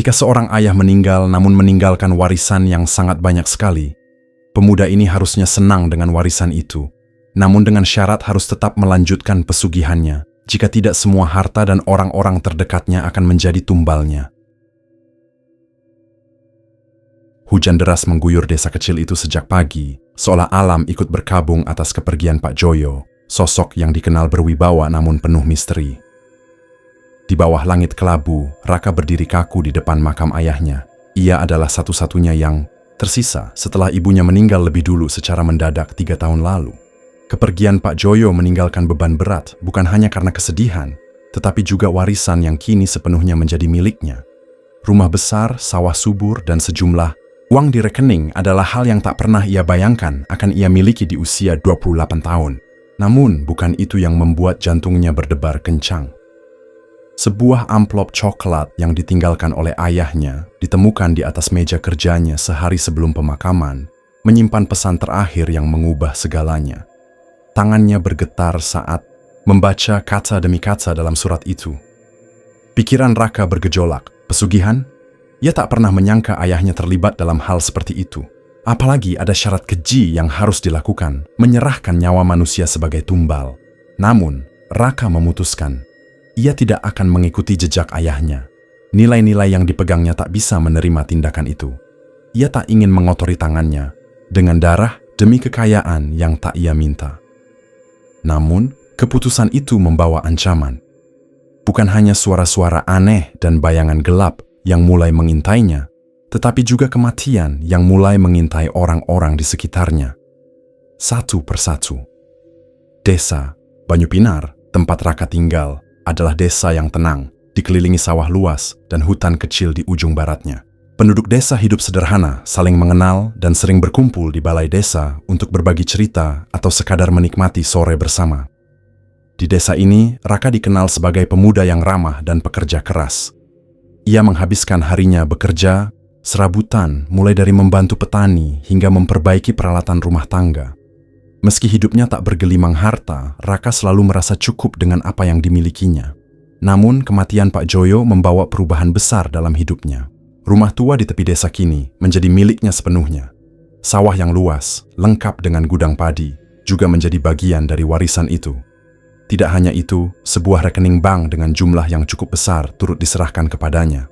Ketika seorang ayah meninggal namun meninggalkan warisan yang sangat banyak sekali, pemuda ini harusnya senang dengan warisan itu, namun dengan syarat harus tetap melanjutkan pesugihannya, jika tidak semua harta dan orang-orang terdekatnya akan menjadi tumbalnya. Hujan deras mengguyur desa kecil itu sejak pagi, seolah alam ikut berkabung atas kepergian Pak Joyo, sosok yang dikenal berwibawa namun penuh misteri. Di bawah langit kelabu, Raka berdiri kaku di depan makam ayahnya. Ia adalah satu-satunya yang tersisa setelah ibunya meninggal lebih dulu secara mendadak 3 tahun lalu. Kepergian Pak Joyo meninggalkan beban berat bukan hanya karena kesedihan, tetapi juga warisan yang kini sepenuhnya menjadi miliknya. Rumah besar, sawah subur, dan sejumlah uang di rekening adalah hal yang tak pernah ia bayangkan akan ia miliki di usia 28 tahun. Namun, bukan itu yang membuat jantungnya berdebar kencang. Sebuah amplop coklat yang ditinggalkan oleh ayahnya ditemukan di atas meja kerjanya sehari sebelum pemakaman, menyimpan pesan terakhir yang mengubah segalanya. Tangannya bergetar saat membaca kata demi kata dalam surat itu. Pikiran Raka bergejolak. Pesugihan? Ia tak pernah menyangka ayahnya terlibat dalam hal seperti itu. Apalagi ada syarat keji yang harus dilakukan, menyerahkan nyawa manusia sebagai tumbal. Namun, Raka memutuskan, ia tidak akan mengikuti jejak ayahnya. Nilai-nilai yang dipegangnya tak bisa menerima tindakan itu. Ia tak ingin mengotori tangannya dengan darah demi kekayaan yang tak ia minta. Namun, keputusan itu membawa ancaman. Bukan hanya suara-suara aneh dan bayangan gelap yang mulai mengintainya, tetapi juga kematian yang mulai mengintai orang-orang di sekitarnya. Satu persatu. Desa Banyupinar, tempat Raka tinggal, adalah desa yang tenang, dikelilingi sawah luas dan hutan kecil di ujung baratnya. Penduduk desa hidup sederhana, saling mengenal dan sering berkumpul di balai desa untuk berbagi cerita atau sekadar menikmati sore bersama. Di desa ini, Raka dikenal sebagai pemuda yang ramah dan pekerja keras. Ia menghabiskan harinya bekerja, serabutan, mulai dari membantu petani hingga memperbaiki peralatan rumah tangga. Meski hidupnya tak bergelimang harta, Raka selalu merasa cukup dengan apa yang dimilikinya. Namun, kematian Pak Joyo membawa perubahan besar dalam hidupnya. Rumah tua di tepi desa kini menjadi miliknya sepenuhnya. Sawah yang luas, lengkap dengan gudang padi, juga menjadi bagian dari warisan itu. Tidak hanya itu, sebuah rekening bank dengan jumlah yang cukup besar turut diserahkan kepadanya.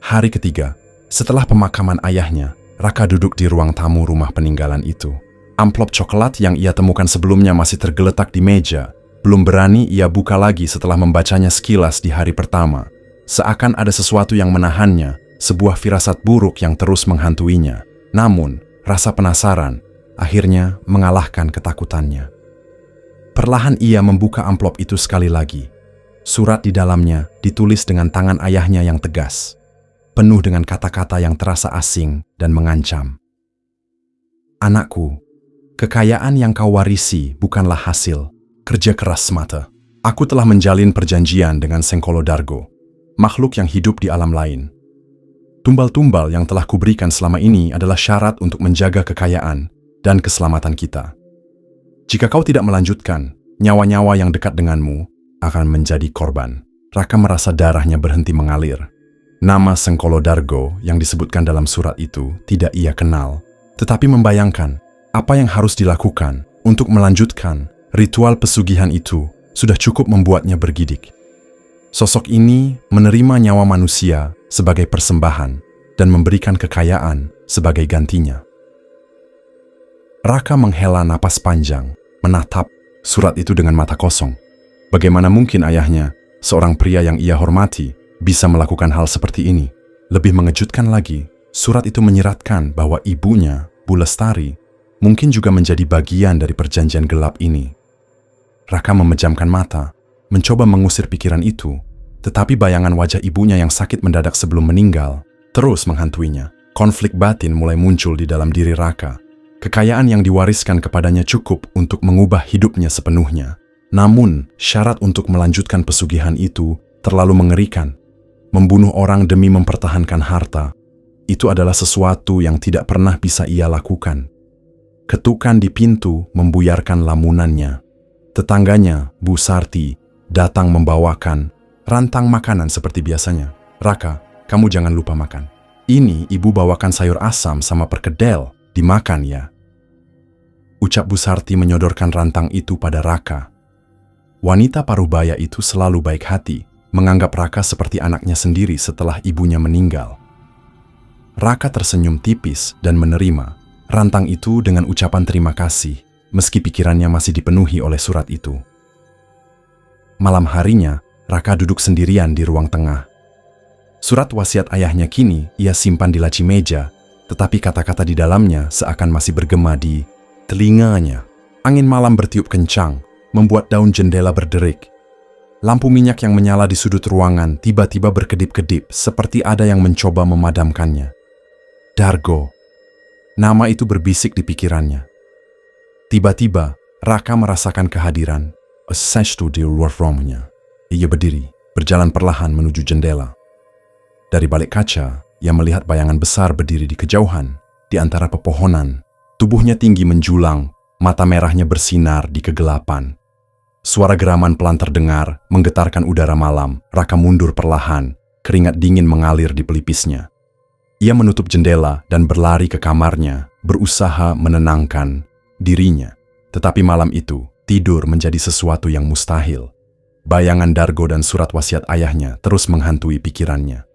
Hari ketiga, setelah pemakaman ayahnya, Raka duduk di ruang tamu rumah peninggalan itu. Amplop coklat yang ia temukan sebelumnya masih tergeletak di meja. Belum berani ia buka lagi setelah membacanya sekilas di hari pertama. Seakan ada sesuatu yang menahannya, sebuah firasat buruk yang terus menghantuinya. Namun, rasa penasaran akhirnya mengalahkan ketakutannya. Perlahan ia membuka amplop itu sekali lagi. Surat di dalamnya ditulis dengan tangan ayahnya yang tegas, penuh dengan kata-kata yang terasa asing dan mengancam. Anakku, kekayaan yang kau warisi bukanlah hasil kerja keras semata. Aku telah menjalin perjanjian dengan Sengkolo Dargo, makhluk yang hidup di alam lain. Tumbal-tumbal yang telah kuberikan selama ini adalah syarat untuk menjaga kekayaan dan keselamatan kita. Jika kau tidak melanjutkan, nyawa-nyawa yang dekat denganmu akan menjadi korban. Raka merasa darahnya berhenti mengalir. Nama Sengkolo Dargo yang disebutkan dalam surat itu tidak ia kenal, tetapi membayangkan apa yang harus dilakukan untuk melanjutkan ritual pesugihan itu sudah cukup membuatnya bergidik. Sosok ini menerima nyawa manusia sebagai persembahan dan memberikan kekayaan sebagai gantinya. Raka menghela napas panjang, menatap surat itu dengan mata kosong. Bagaimana mungkin ayahnya, seorang pria yang ia hormati, bisa melakukan hal seperti ini? Lebih mengejutkan lagi, surat itu menyiratkan bahwa ibunya, Bu Lestari, mungkin juga menjadi bagian dari perjanjian gelap ini. Raka memejamkan mata, mencoba mengusir pikiran itu, tetapi bayangan wajah ibunya yang sakit mendadak sebelum meninggal terus menghantuinya. Konflik batin mulai muncul di dalam diri Raka. Kekayaan yang diwariskan kepadanya cukup untuk mengubah hidupnya sepenuhnya. Namun, syarat untuk melanjutkan pesugihan itu terlalu mengerikan. Membunuh orang demi mempertahankan harta, itu adalah sesuatu yang tidak pernah bisa ia lakukan. Ketukan di pintu membuyarkan lamunannya. Tetangganya, Bu Sarti, datang membawakan rantang makanan seperti biasanya. Raka, kamu jangan lupa makan. Ini ibu bawakan sayur asam sama perkedel, dimakan ya. Ucap Bu Sarti menyodorkan rantang itu pada Raka. Wanita paruh baya itu selalu baik hati, menganggap Raka seperti anaknya sendiri setelah ibunya meninggal. Raka tersenyum tipis dan menerima rantang itu dengan ucapan terima kasih, meski pikirannya masih dipenuhi oleh surat itu. Malam harinya, Raka duduk sendirian di ruang tengah. Surat wasiat ayahnya kini ia simpan di laci meja, tetapi kata-kata di dalamnya seakan masih bergema di telinganya. Angin malam bertiup kencang, membuat daun jendela berderik. Lampu minyak yang menyala di sudut ruangan tiba-tiba berkedip-kedip seperti ada yang mencoba memadamkannya. Dargo. Nama itu berbisik di pikirannya. Tiba-tiba, Raka merasakan kehadiran. Sesuatu di luar rumahnya. Ia berdiri, berjalan perlahan menuju jendela. Dari balik kaca, ia melihat bayangan besar berdiri di kejauhan, di antara pepohonan. Tubuhnya tinggi menjulang, mata merahnya bersinar di kegelapan. Suara geraman pelan terdengar, menggetarkan udara malam. Raka mundur perlahan, keringat dingin mengalir di pelipisnya. Ia menutup jendela dan berlari ke kamarnya, berusaha menenangkan dirinya. Tetapi malam itu, tidur menjadi sesuatu yang mustahil. Bayangan Dargo dan surat wasiat ayahnya terus menghantui pikirannya.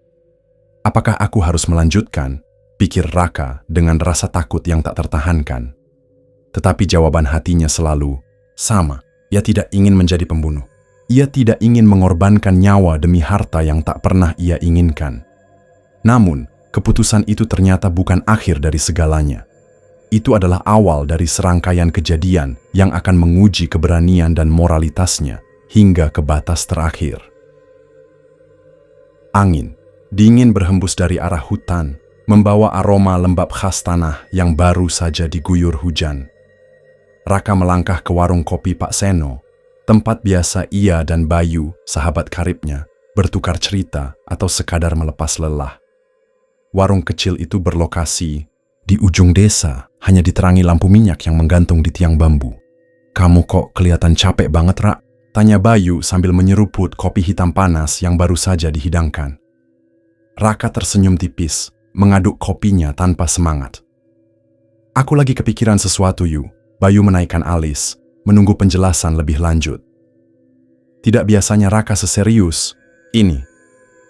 Apakah aku harus melanjutkan? Pikir Raka dengan rasa takut yang tak tertahankan. Tetapi jawaban hatinya selalu sama. Ia tidak ingin menjadi pembunuh. Ia tidak ingin mengorbankan nyawa demi harta yang tak pernah ia inginkan. Namun, keputusan itu ternyata bukan akhir dari segalanya. Itu adalah awal dari serangkaian kejadian yang akan menguji keberanian dan moralitasnya hingga ke batas terakhir. Angin dingin berhembus dari arah hutan, membawa aroma lembab khas tanah yang baru saja diguyur hujan. Raka melangkah ke warung kopi Pak Seno, tempat biasa ia dan Bayu, sahabat karibnya, bertukar cerita atau sekadar melepas lelah. Warung kecil itu berlokasi di ujung desa, hanya diterangi lampu minyak yang menggantung di tiang bambu. "Kamu kok kelihatan capek banget, Rak?" tanya Bayu sambil menyeruput kopi hitam panas yang baru saja dihidangkan. Raka tersenyum tipis, mengaduk kopinya tanpa semangat. "Aku lagi kepikiran sesuatu, Yu." Bayu menaikkan alis, menunggu penjelasan lebih lanjut. Tidak biasanya Raka seserius ini.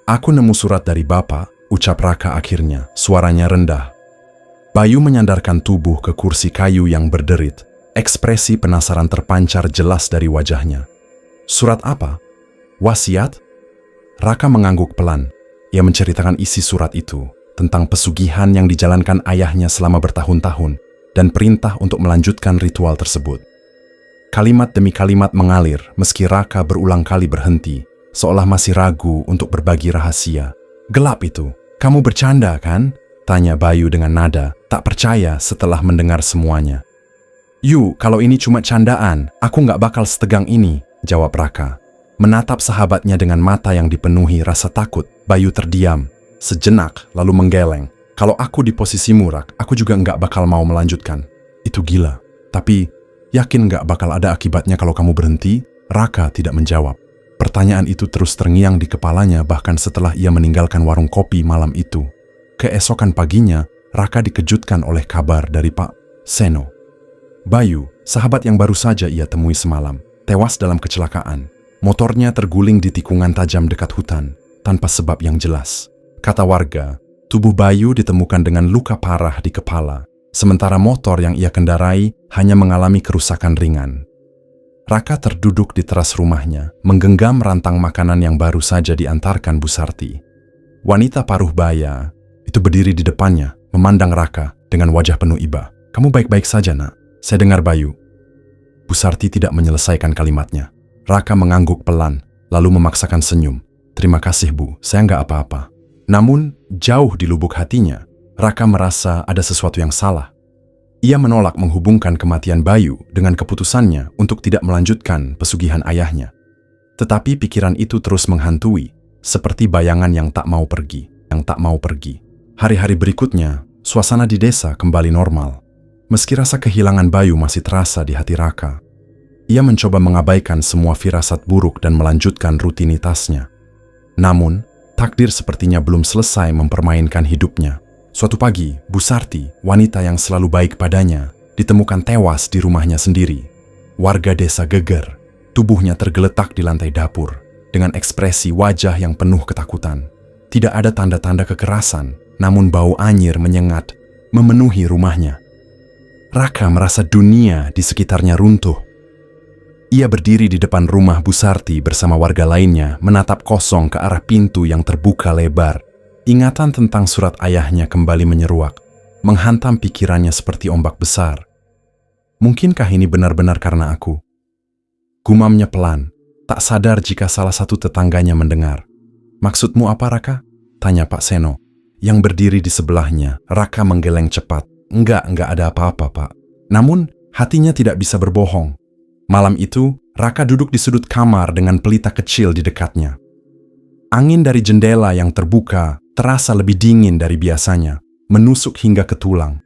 "Aku nemu surat dari Bapak," ucap Raka akhirnya, suaranya rendah. Bayu menyandarkan tubuh ke kursi kayu yang berderit, ekspresi penasaran terpancar jelas dari wajahnya. "Surat apa? Wasiat?" Raka mengangguk pelan. Ia menceritakan isi surat itu, tentang pesugihan yang dijalankan ayahnya selama bertahun-tahun, dan perintah untuk melanjutkan ritual tersebut. Kalimat demi kalimat mengalir, meski Raka berulang kali berhenti, seolah masih ragu untuk berbagi rahasia. "Gelap itu, kamu bercanda kan?" tanya Bayu dengan nada tak percaya setelah mendengar semuanya. "Yu, kalau ini cuma candaan, aku nggak bakal setegang ini," jawab Raka. Menatap sahabatnya dengan mata yang dipenuhi rasa takut, Bayu terdiam sejenak lalu menggeleng. "Kalau aku di posisimu, Rak, aku juga nggak bakal mau melanjutkan. Itu gila. Tapi, yakin nggak bakal ada akibatnya kalau kamu berhenti?" Raka tidak menjawab. Pertanyaan itu terus terngiang di kepalanya bahkan setelah ia meninggalkan warung kopi malam itu. Keesokan paginya, Raka dikejutkan oleh kabar dari Pak Seno. Bayu, sahabat yang baru saja ia temui semalam, tewas dalam kecelakaan. Motornya terguling di tikungan tajam dekat hutan, tanpa sebab yang jelas. Kata warga, tubuh Bayu ditemukan dengan luka parah di kepala, sementara motor yang ia kendarai hanya mengalami kerusakan ringan. Raka terduduk di teras rumahnya, menggenggam rantang makanan yang baru saja diantarkan Bu Sarti. Wanita paruh baya itu berdiri di depannya, memandang Raka dengan wajah penuh iba. "Kamu baik-baik saja, Nak? Saya dengar Bayu." Bu Sarti tidak menyelesaikan kalimatnya. Raka mengangguk pelan, lalu memaksakan senyum. "Terima kasih, Bu, saya nggak apa-apa." Namun, jauh di lubuk hatinya, Raka merasa ada sesuatu yang salah. Ia menolak menghubungkan kematian Bayu dengan keputusannya untuk tidak melanjutkan pesugihan ayahnya. Tetapi pikiran itu terus menghantui, seperti bayangan yang tak mau pergi. Hari-hari berikutnya, suasana di desa kembali normal. Meski rasa kehilangan Bayu masih terasa di hati Raka, ia mencoba mengabaikan semua firasat buruk dan melanjutkan rutinitasnya. Namun, takdir sepertinya belum selesai mempermainkan hidupnya. Suatu pagi, Bu Sarti, wanita yang selalu baik padanya, ditemukan tewas di rumahnya sendiri. Warga desa geger, tubuhnya tergeletak di lantai dapur, dengan ekspresi wajah yang penuh ketakutan. Tidak ada tanda-tanda kekerasan, namun bau anyir menyengat, memenuhi rumahnya. Raka merasa dunia di sekitarnya runtuh. Ia berdiri di depan rumah Bu Sarti bersama warga lainnya, menatap kosong ke arah pintu yang terbuka lebar. Ingatan tentang surat ayahnya kembali menyeruak, menghantam pikirannya seperti ombak besar. Mungkinkah ini benar-benar karena aku? Gumamnya pelan, tak sadar jika salah satu tetangganya mendengar. Maksudmu apa, Raka? Tanya Pak Seno, yang berdiri di sebelahnya. Raka menggeleng cepat. Enggak ada apa-apa, Pak. Namun, hatinya tidak bisa berbohong. Malam itu, Raka duduk di sudut kamar dengan pelita kecil di dekatnya. Angin dari jendela yang terbuka terasa lebih dingin dari biasanya, menusuk hingga ke tulang.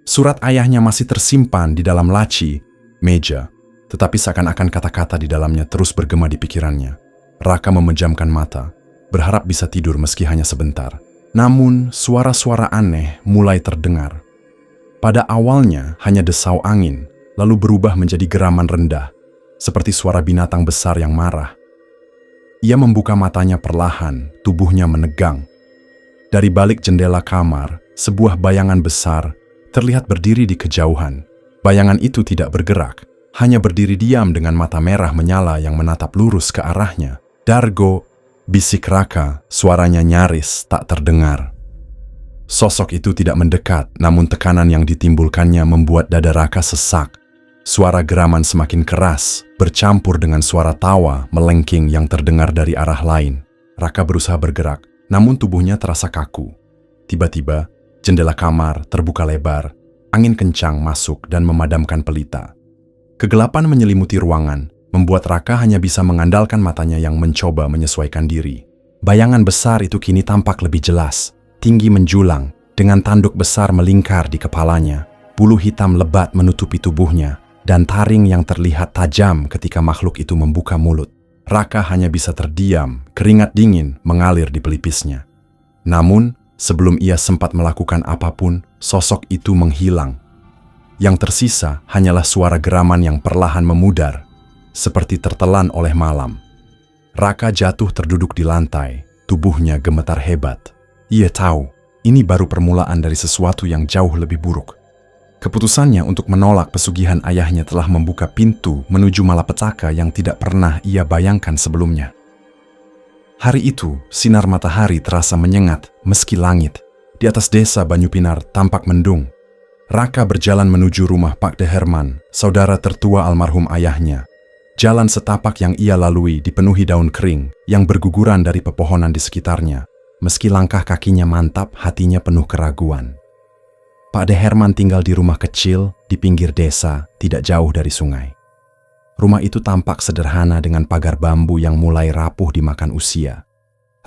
Surat ayahnya masih tersimpan di dalam laci, meja, tetapi seakan-akan kata-kata di dalamnya terus bergema di pikirannya. Raka memejamkan mata, berharap bisa tidur meski hanya sebentar. Namun, suara-suara aneh mulai terdengar. Pada awalnya hanya desau angin, lalu berubah menjadi geraman rendah, seperti suara binatang besar yang marah. Ia membuka matanya perlahan, tubuhnya menegang. Dari balik jendela kamar, sebuah bayangan besar terlihat berdiri di kejauhan. Bayangan itu tidak bergerak, hanya berdiri diam dengan mata merah menyala yang menatap lurus ke arahnya. Dargo, bisik Raka, suaranya nyaris tak terdengar. Sosok itu tidak mendekat, namun tekanan yang ditimbulkannya membuat dada Raka sesak. Suara geraman semakin keras, bercampur dengan suara tawa melengking yang terdengar dari arah lain. Raka berusaha bergerak, namun tubuhnya terasa kaku. Tiba-tiba, jendela kamar terbuka lebar, angin kencang masuk dan memadamkan pelita. Kegelapan menyelimuti ruangan, membuat Raka hanya bisa mengandalkan matanya yang mencoba menyesuaikan diri. Bayangan besar itu kini tampak lebih jelas, tinggi menjulang, dengan tanduk besar melingkar di kepalanya, bulu hitam lebat menutupi tubuhnya, dan taring yang terlihat tajam ketika makhluk itu membuka mulut. Raka hanya bisa terdiam, keringat dingin mengalir di pelipisnya. Namun, sebelum ia sempat melakukan apapun, sosok itu menghilang. Yang tersisa hanyalah suara geraman yang perlahan memudar, seperti tertelan oleh malam. Raka jatuh terduduk di lantai, tubuhnya gemetar hebat. Ia tahu, ini baru permulaan dari sesuatu yang jauh lebih buruk. Keputusannya untuk menolak pesugihan ayahnya telah membuka pintu menuju malapetaka yang tidak pernah ia bayangkan sebelumnya. Hari itu, sinar matahari terasa menyengat meski langit di atas desa Banyupinar tampak mendung. Raka berjalan menuju rumah Pak De Herman, saudara tertua almarhum ayahnya. Jalan setapak yang ia lalui dipenuhi daun kering yang berguguran dari pepohonan di sekitarnya. Meski langkah kakinya mantap, hatinya penuh keraguan. Pak De Herman tinggal di rumah kecil di pinggir desa, tidak jauh dari sungai. Rumah itu tampak sederhana dengan pagar bambu yang mulai rapuh dimakan usia.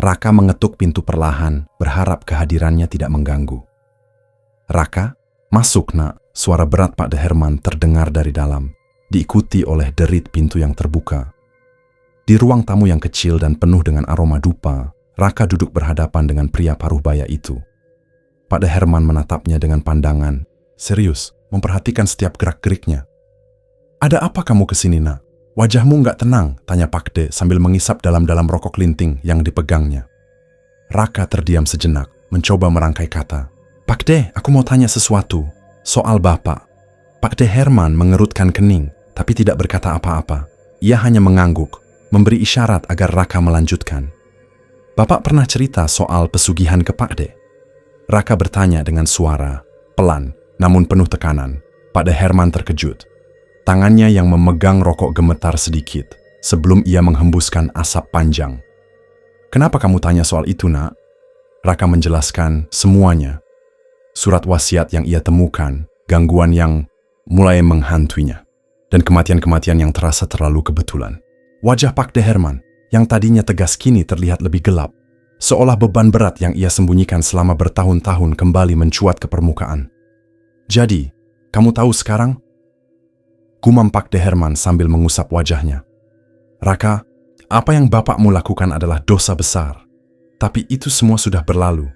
Raka mengetuk pintu perlahan, berharap kehadirannya tidak mengganggu. "Raka, masuk nak," suara berat Pak De Herman terdengar dari dalam, diikuti oleh derit pintu yang terbuka. Di ruang tamu yang kecil dan penuh dengan aroma dupa, Raka duduk berhadapan dengan pria paruhbaya itu. Pak De Herman menatapnya dengan pandangan serius, memperhatikan setiap gerak-geriknya. "Ada apa kamu kesini, nak? Wajahmu nggak tenang," tanya Pak De sambil mengisap dalam-dalam rokok linting yang dipegangnya. Raka terdiam sejenak, mencoba merangkai kata. "Pak De, aku mau tanya sesuatu. Soal Bapak." Pak De Herman mengerutkan kening, tapi tidak berkata apa-apa. Ia hanya mengangguk, memberi isyarat agar Raka melanjutkan. "Bapak pernah cerita soal pesugihan ke Pak De?" Raka bertanya dengan suara pelan, namun penuh tekanan. Pak De Herman terkejut. Tangannya yang memegang rokok gemetar sedikit, sebelum ia menghembuskan asap panjang. "Kenapa kamu tanya soal itu, nak?" Raka menjelaskan semuanya. Surat wasiat yang ia temukan, gangguan yang mulai menghantuinya, dan kematian-kematian yang terasa terlalu kebetulan. Wajah Pak De Herman, yang tadinya tegas kini terlihat lebih gelap. Seolah beban berat yang ia sembunyikan selama bertahun-tahun kembali mencuat ke permukaan. "Jadi, kamu tahu sekarang?" Gumam Pak De Herman sambil mengusap wajahnya. "Raka, Apa yang bapakmu lakukan adalah dosa besar. Tapi itu semua sudah berlalu.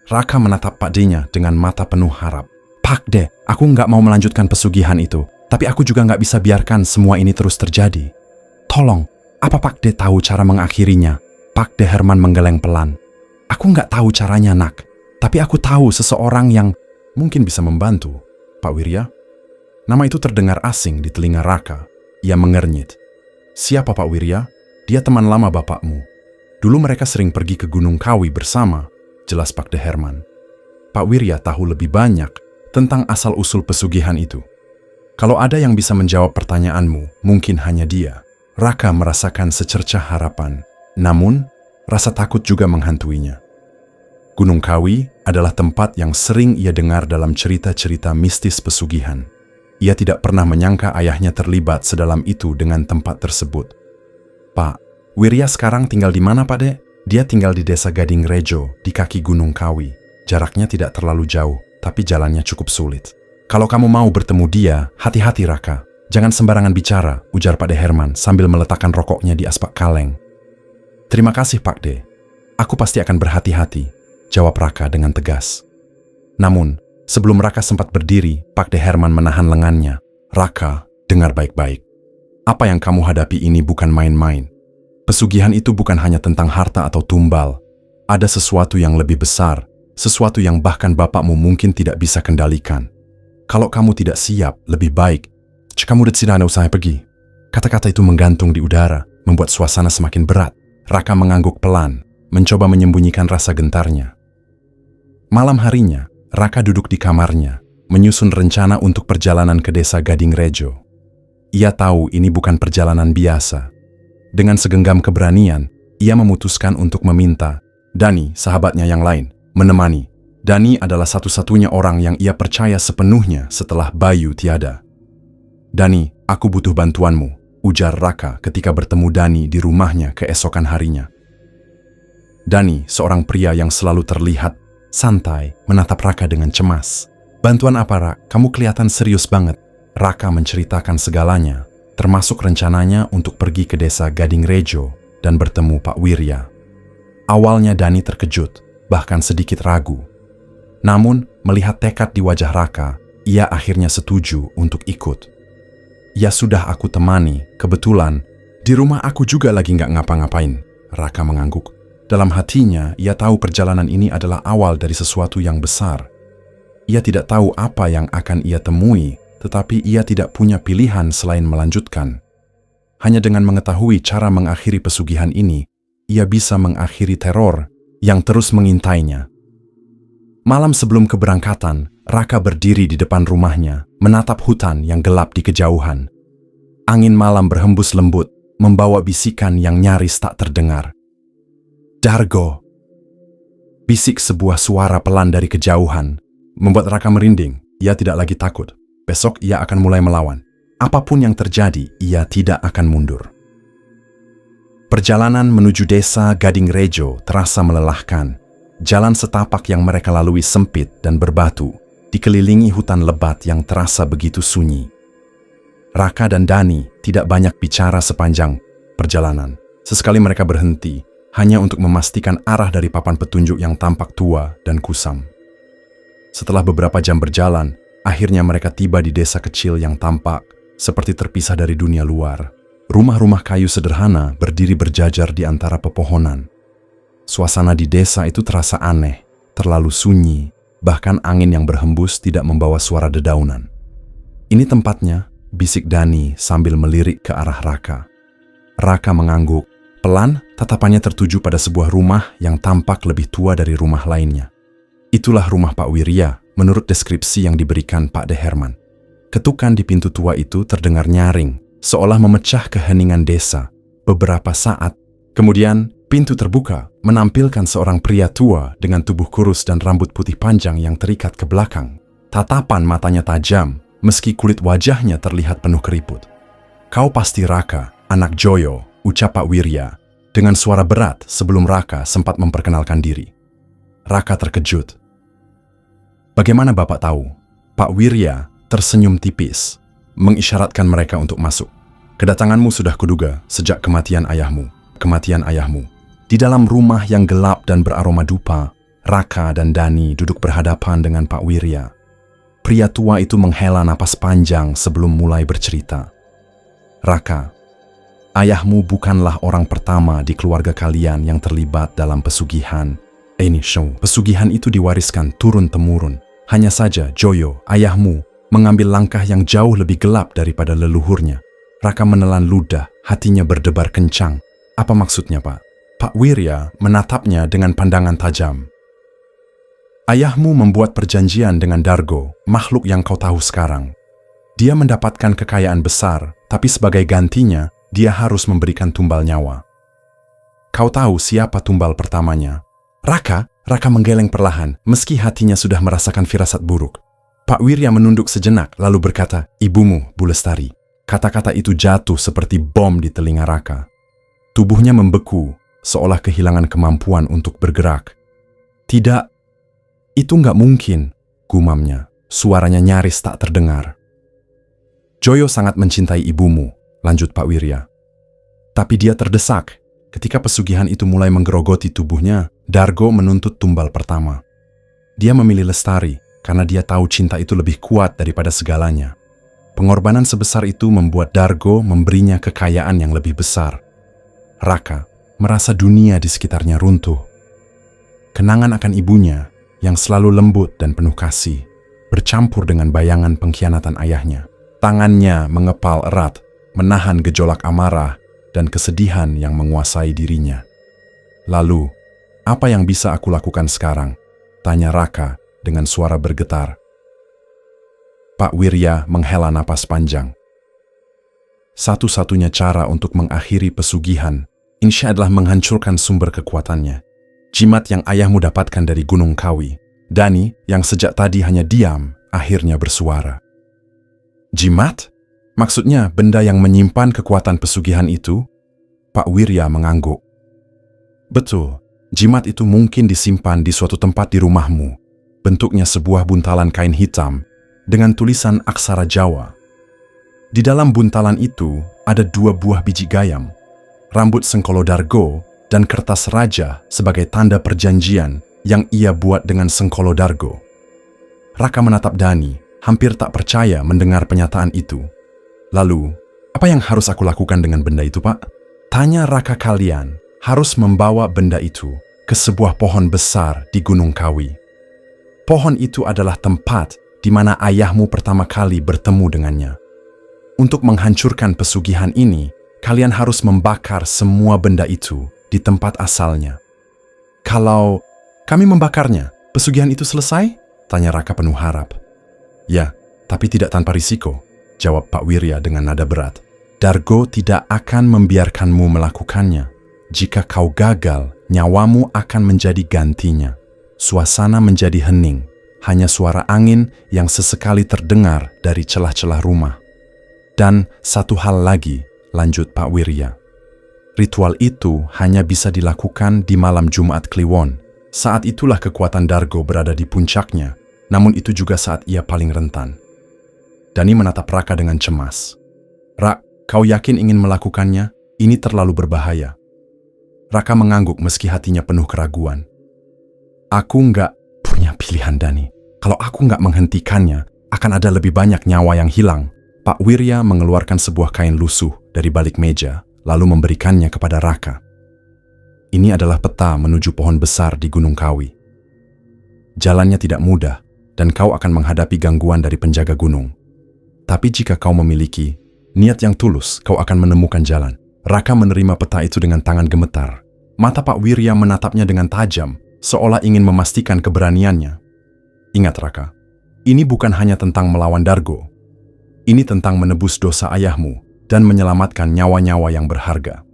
Raka menatap Pak D-nya dengan mata penuh harap. Pak D, aku nggak mau melanjutkan pesugihan itu. Tapi aku juga nggak bisa biarkan semua ini terus terjadi. Tolong, apa Pak D tahu cara mengakhirinya? Pak D Herman menggeleng pelan. Aku nggak tahu caranya, nak. Tapi aku tahu seseorang yang mungkin bisa membantu. Pak Wirya? Nama itu terdengar asing di telinga Raka. Ia mengernyit. Siapa Pak Wirya? Dia teman lama bapakmu. Dulu mereka sering pergi ke Gunung Kawi bersama, jelas Pak D Herman. Pak Wirya tahu lebih banyak tentang asal-usul pesugihan itu. Kalau ada yang bisa menjawab pertanyaanmu, mungkin hanya dia. Raka merasakan secercah harapan, namun rasa takut juga menghantuinya. Gunung Kawi adalah tempat yang sering ia dengar dalam cerita-cerita mistis pesugihan. Ia tidak pernah menyangka ayahnya terlibat sedalam itu dengan tempat tersebut. Pak, Wirya sekarang tinggal di mana, Pak Dek? Dia tinggal di desa Gading Rejo, di kaki Gunung Kawi. Jaraknya tidak terlalu jauh, tapi jalannya cukup sulit. Kalau kamu mau bertemu dia, hati-hati Raka. Jangan sembarangan bicara, ujar Pak D Herman sambil meletakkan rokoknya di aspak kaleng. Terima kasih, Pak D. Aku pasti akan berhati-hati, jawab Raka dengan tegas. Namun, sebelum Raka sempat berdiri, Pak D Herman menahan lengannya. Raka, dengar baik-baik. Apa yang kamu hadapi ini bukan main-main. Pesugihan itu bukan hanya tentang harta atau tumbal. Ada sesuatu yang lebih besar, sesuatu yang bahkan bapakmu mungkin tidak bisa kendalikan. Kalau kamu tidak siap, lebih baik kamu tidak usah pergi. Kata-kata itu menggantung di udara, membuat suasana semakin berat. Raka mengangguk pelan, mencoba menyembunyikan rasa gentarnya. Malam harinya, Raka duduk di kamarnya, menyusun rencana untuk perjalanan ke desa Gading Rejo. Ia tahu ini bukan perjalanan biasa. Dengan segenggam keberanian, ia memutuskan untuk meminta Dani, sahabatnya yang lain, menemani. Dani adalah satu-satunya orang yang ia percaya sepenuhnya setelah Bayu tiada. Dani, aku butuh bantuanmu, ujar Raka ketika bertemu Dani di rumahnya keesokan harinya. Dani, seorang pria yang selalu terlihat santai, menatap Raka dengan cemas. Bantuan apa, Rak? Kamu kelihatan serius banget. Raka menceritakan segalanya, termasuk rencananya untuk pergi ke desa Gading Rejo dan bertemu Pak Wirya. Awalnya Dani terkejut, bahkan sedikit ragu. Namun, melihat tekad di wajah Raka, ia akhirnya setuju untuk ikut. Ya sudah aku temani, kebetulan di rumah aku juga lagi nggak ngapa-ngapain. Raka mengangguk. Dalam hatinya, ia tahu perjalanan ini adalah awal dari sesuatu yang besar. Ia tidak tahu apa yang akan ia temui, tetapi ia tidak punya pilihan selain melanjutkan. Hanya dengan mengetahui cara mengakhiri pesugihan ini, ia bisa mengakhiri teror yang terus mengintainya. Malam sebelum keberangkatan, Raka berdiri di depan rumahnya, menatap hutan yang gelap di kejauhan. Angin malam berhembus lembut, membawa bisikan yang nyaris tak terdengar. Dargo! Bisik sebuah suara pelan dari kejauhan, membuat Raka merinding. Ia tidak lagi takut. Besok ia akan mulai melawan. Apapun yang terjadi, ia tidak akan mundur. Perjalanan menuju desa Gading Rejo terasa melelahkan. Jalan setapak yang mereka lalui sempit dan berbatu, dikelilingi hutan lebat yang terasa begitu sunyi. Raka dan Dani tidak banyak bicara sepanjang perjalanan. Sesekali mereka berhenti, hanya untuk memastikan arah dari papan petunjuk yang tampak tua dan kusam. Setelah beberapa jam berjalan, akhirnya mereka tiba di desa kecil yang tampak seperti terpisah dari dunia luar. Rumah-rumah kayu sederhana berdiri berjajar di antara pepohonan. Suasana di desa itu terasa aneh, terlalu sunyi, bahkan angin yang berhembus tidak membawa suara dedaunan. Ini tempatnya, bisik Dani sambil melirik ke arah Raka. Raka mengangguk, pelan tatapannya tertuju pada sebuah rumah yang tampak lebih tua dari rumah lainnya. Itulah rumah Pak Wirya, menurut deskripsi yang diberikan Pak D Herman. Ketukan di pintu tua itu terdengar nyaring, seolah memecah keheningan desa. Beberapa saat kemudian, pintu terbuka, menampilkan seorang pria tua dengan tubuh kurus dan rambut putih panjang yang terikat ke belakang. Tatapan matanya tajam, meski kulit wajahnya terlihat penuh keriput. Kau pasti Raka, anak Joyo, ucap Pak Wirya, dengan suara berat sebelum Raka sempat memperkenalkan diri. Raka terkejut. Bagaimana Bapak tahu? Pak Wirya tersenyum tipis, mengisyaratkan mereka untuk masuk. Kedatanganmu sudah kuduga sejak kematian ayahmu. kematian ayahmu. Di dalam rumah yang gelap dan beraroma dupa, Raka dan Dani duduk berhadapan dengan Pak Wirya. Pria tua itu menghela napas panjang sebelum mulai bercerita. Raka, ayahmu bukanlah orang pertama di keluarga kalian yang terlibat dalam pesugihan. Pesugihan itu diwariskan turun-temurun. Hanya saja Joyo, ayahmu, mengambil langkah yang jauh lebih gelap daripada leluhurnya. Raka menelan ludah, hatinya berdebar kencang. Apa maksudnya, Pak? Pak Wirya menatapnya dengan pandangan tajam. Ayahmu membuat perjanjian dengan Dargo, makhluk yang kau tahu sekarang. Dia mendapatkan kekayaan besar, tapi sebagai gantinya, dia harus memberikan tumbal nyawa. Kau tahu siapa tumbal pertamanya? Raka menggeleng perlahan, meski hatinya sudah merasakan firasat buruk. Pak Wirya menunduk sejenak, lalu berkata, "Ibumu, Bu Lestari." Kata-kata itu jatuh seperti bom di telinga Raka. Tubuhnya membeku, seolah kehilangan kemampuan untuk bergerak. "Tidak, itu nggak mungkin," gumamnya. Suaranya nyaris tak terdengar. "Joyo sangat mencintai ibumu," lanjut Pak Wirya. Tapi dia terdesak. Ketika pesugihan itu mulai menggerogoti tubuhnya, Dargo menuntut tumbal pertama. Dia memilih Lestari karena dia tahu cinta itu lebih kuat daripada segalanya. Pengorbanan sebesar itu membuat Dargo memberinya kekayaan yang lebih besar. Raka merasa dunia di sekitarnya runtuh. Kenangan akan ibunya yang selalu lembut dan penuh kasih bercampur dengan bayangan pengkhianatan ayahnya. Tangannya mengepal erat, menahan gejolak amarah dan kesedihan yang menguasai dirinya. "Lalu, apa yang bisa aku lakukan sekarang?" tanya Raka dengan suara bergetar. Pak Wirya menghela napas panjang. Satu-satunya cara untuk mengakhiri pesugihan, insya adalah menghancurkan sumber kekuatannya. Jimat yang ayahmu dapatkan dari Gunung Kawi. Dani, yang sejak tadi hanya diam, akhirnya bersuara. "Jimat? Maksudnya benda yang menyimpan kekuatan pesugihan itu?" Pak Wirya mengangguk. "Betul, jimat itu mungkin disimpan di suatu tempat di rumahmu. Bentuknya sebuah buntalan kain hitam dengan tulisan aksara Jawa. Di dalam buntalan itu ada 2 buah biji gayam, rambut Sengkolo Dargo, dan kertas raja sebagai tanda perjanjian yang ia buat dengan Sengkolo Dargo." Raka menatap Dani, hampir tak percaya mendengar pernyataan itu. "Lalu, apa yang harus aku lakukan dengan benda itu, Pak?" tanya Raka. "Kalian harus membawa benda itu ke sebuah pohon besar di Gunung Kawi. Pohon itu adalah tempat di mana ayahmu pertama kali bertemu dengannya. Untuk menghancurkan pesugihan ini, kalian harus membakar semua benda itu di tempat asalnya." "Kalau kami membakarnya, pesugihan itu selesai?" tanya Raka penuh harap. "Ya, tapi tidak tanpa risiko," jawab Pak Wirya dengan nada berat. "Dargo tidak akan membiarkanmu melakukannya. Jika kau gagal, nyawamu akan menjadi gantinya." Suasana menjadi hening, hanya suara angin yang sesekali terdengar dari celah-celah rumah. "Dan satu hal lagi," lanjut Pak Wirya. "Ritual itu hanya bisa dilakukan di malam Jumat Kliwon. Saat itulah kekuatan Dargo berada di puncaknya, namun itu juga saat ia paling rentan." Dani menatap Raka dengan cemas. "Rak, kau yakin ingin melakukannya? Ini terlalu berbahaya." Raka mengangguk meski hatinya penuh keraguan. "Aku nggak punya pilihan, Dani. Kalau aku nggak menghentikannya, akan ada lebih banyak nyawa yang hilang." Pak Wirya mengeluarkan sebuah kain lusuh dari balik meja, lalu memberikannya kepada Raka. "Ini adalah peta menuju pohon besar di Gunung Kawi. Jalannya tidak mudah, dan kau akan menghadapi gangguan dari penjaga gunung. Tapi jika kau memiliki niat yang tulus, kau akan menemukan jalan." Raka menerima peta itu dengan tangan gemetar. Mata Pak Wirya menatapnya dengan tajam, seolah ingin memastikan keberaniannya. "Ingat Raka, ini bukan hanya tentang melawan Dargo. Ini tentang menebus dosa ayahmu dan menyelamatkan nyawa-nyawa yang berharga."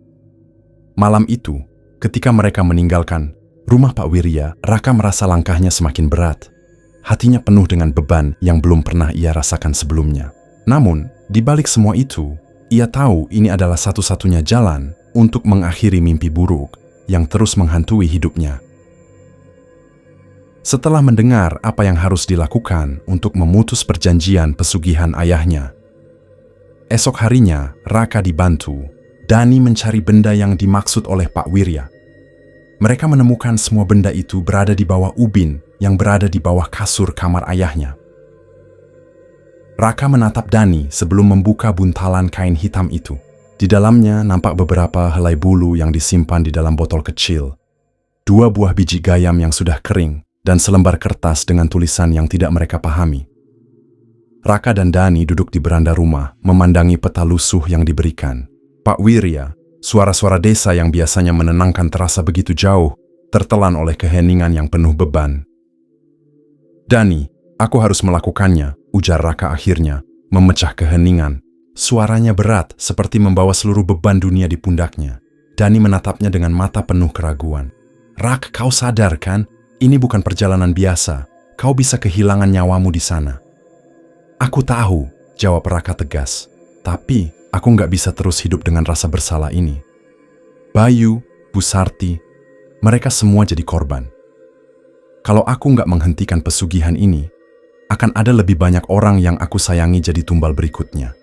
Malam itu, ketika mereka meninggalkan rumah Pak Wirya, Raka merasa langkahnya semakin berat. Hatinya penuh dengan beban yang belum pernah ia rasakan sebelumnya. Namun, di balik semua itu, ia tahu ini adalah satu-satunya jalan untuk mengakhiri mimpi buruk yang terus menghantui hidupnya. Setelah mendengar apa yang harus dilakukan untuk memutus perjanjian pesugihan ayahnya, esok harinya Raka dibantu Dani mencari benda yang dimaksud oleh Pak Wirya. Mereka menemukan semua benda itu berada di bawah ubin yang berada di bawah kasur kamar ayahnya. Raka menatap Dani sebelum membuka buntalan kain hitam itu. Di dalamnya nampak beberapa helai bulu yang disimpan di dalam botol kecil, 2 buah biji gayam yang sudah kering, dan selembar kertas dengan tulisan yang tidak mereka pahami. Raka dan Dani duduk di beranda rumah, memandangi peta lusuh yang diberikan. Pak Wirya, suara-suara desa yang biasanya menenangkan terasa begitu jauh, tertelan oleh keheningan yang penuh beban. "Dani, aku harus melakukannya," ujar Raka akhirnya, memecah keheningan. Suaranya berat, seperti membawa seluruh beban dunia di pundaknya. Dani menatapnya dengan mata penuh keraguan. "Rak, kau sadar kan? Ini bukan perjalanan biasa. Kau bisa kehilangan nyawamu di sana." "Aku tahu," jawab Raka tegas. "Tapi, aku nggak bisa terus hidup dengan rasa bersalah ini. Bayu, Bu Sarti, mereka semua jadi korban. Kalau aku nggak menghentikan pesugihan ini, akan ada lebih banyak orang yang aku sayangi jadi tumbal berikutnya."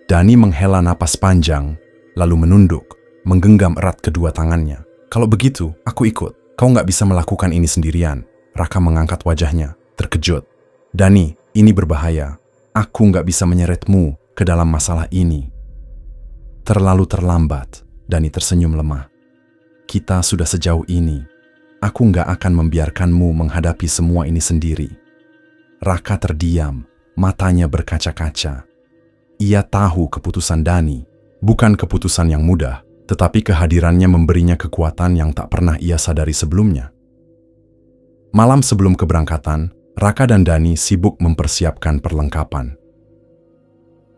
Dani menghela napas panjang, lalu menunduk, menggenggam erat kedua tangannya. "Kalau begitu, aku ikut. Kau nggak bisa melakukan ini sendirian." Raka mengangkat wajahnya, terkejut. "Dani, ini berbahaya. Aku nggak bisa menyeretmu ke dalam masalah ini." "Terlalu terlambat," Dani tersenyum lemah. "Kita sudah sejauh ini. Aku nggak akan membiarkanmu menghadapi semua ini sendiri." Raka terdiam, matanya berkaca-kaca. Ia tahu keputusan Dani, bukan keputusan yang mudah, tetapi kehadirannya memberinya kekuatan yang tak pernah ia sadari sebelumnya. Malam sebelum keberangkatan, Raka dan Dani sibuk mempersiapkan perlengkapan.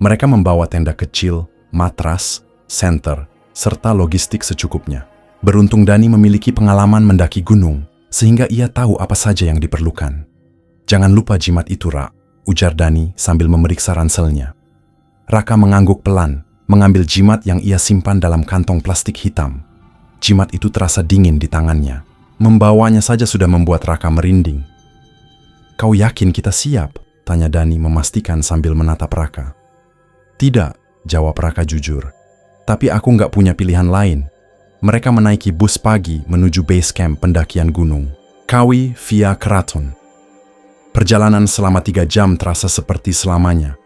Mereka membawa tenda kecil, matras, senter, serta logistik secukupnya. Beruntung Dani memiliki pengalaman mendaki gunung, sehingga ia tahu apa saja yang diperlukan. "Jangan lupa jimat itu, Rak," ujar Dani sambil memeriksa ranselnya. Raka mengangguk pelan, mengambil jimat yang ia simpan dalam kantong plastik hitam. Jimat itu terasa dingin di tangannya. Membawanya saja sudah membuat Raka merinding. "Kau yakin kita siap?" tanya Dani memastikan sambil menatap Raka. "Tidak," jawab Raka jujur. "Tapi aku nggak punya pilihan lain." Mereka menaiki bus pagi menuju base camp pendakian gunung, Kawi via Keraton. Perjalanan selama 3 jam terasa seperti selamanya.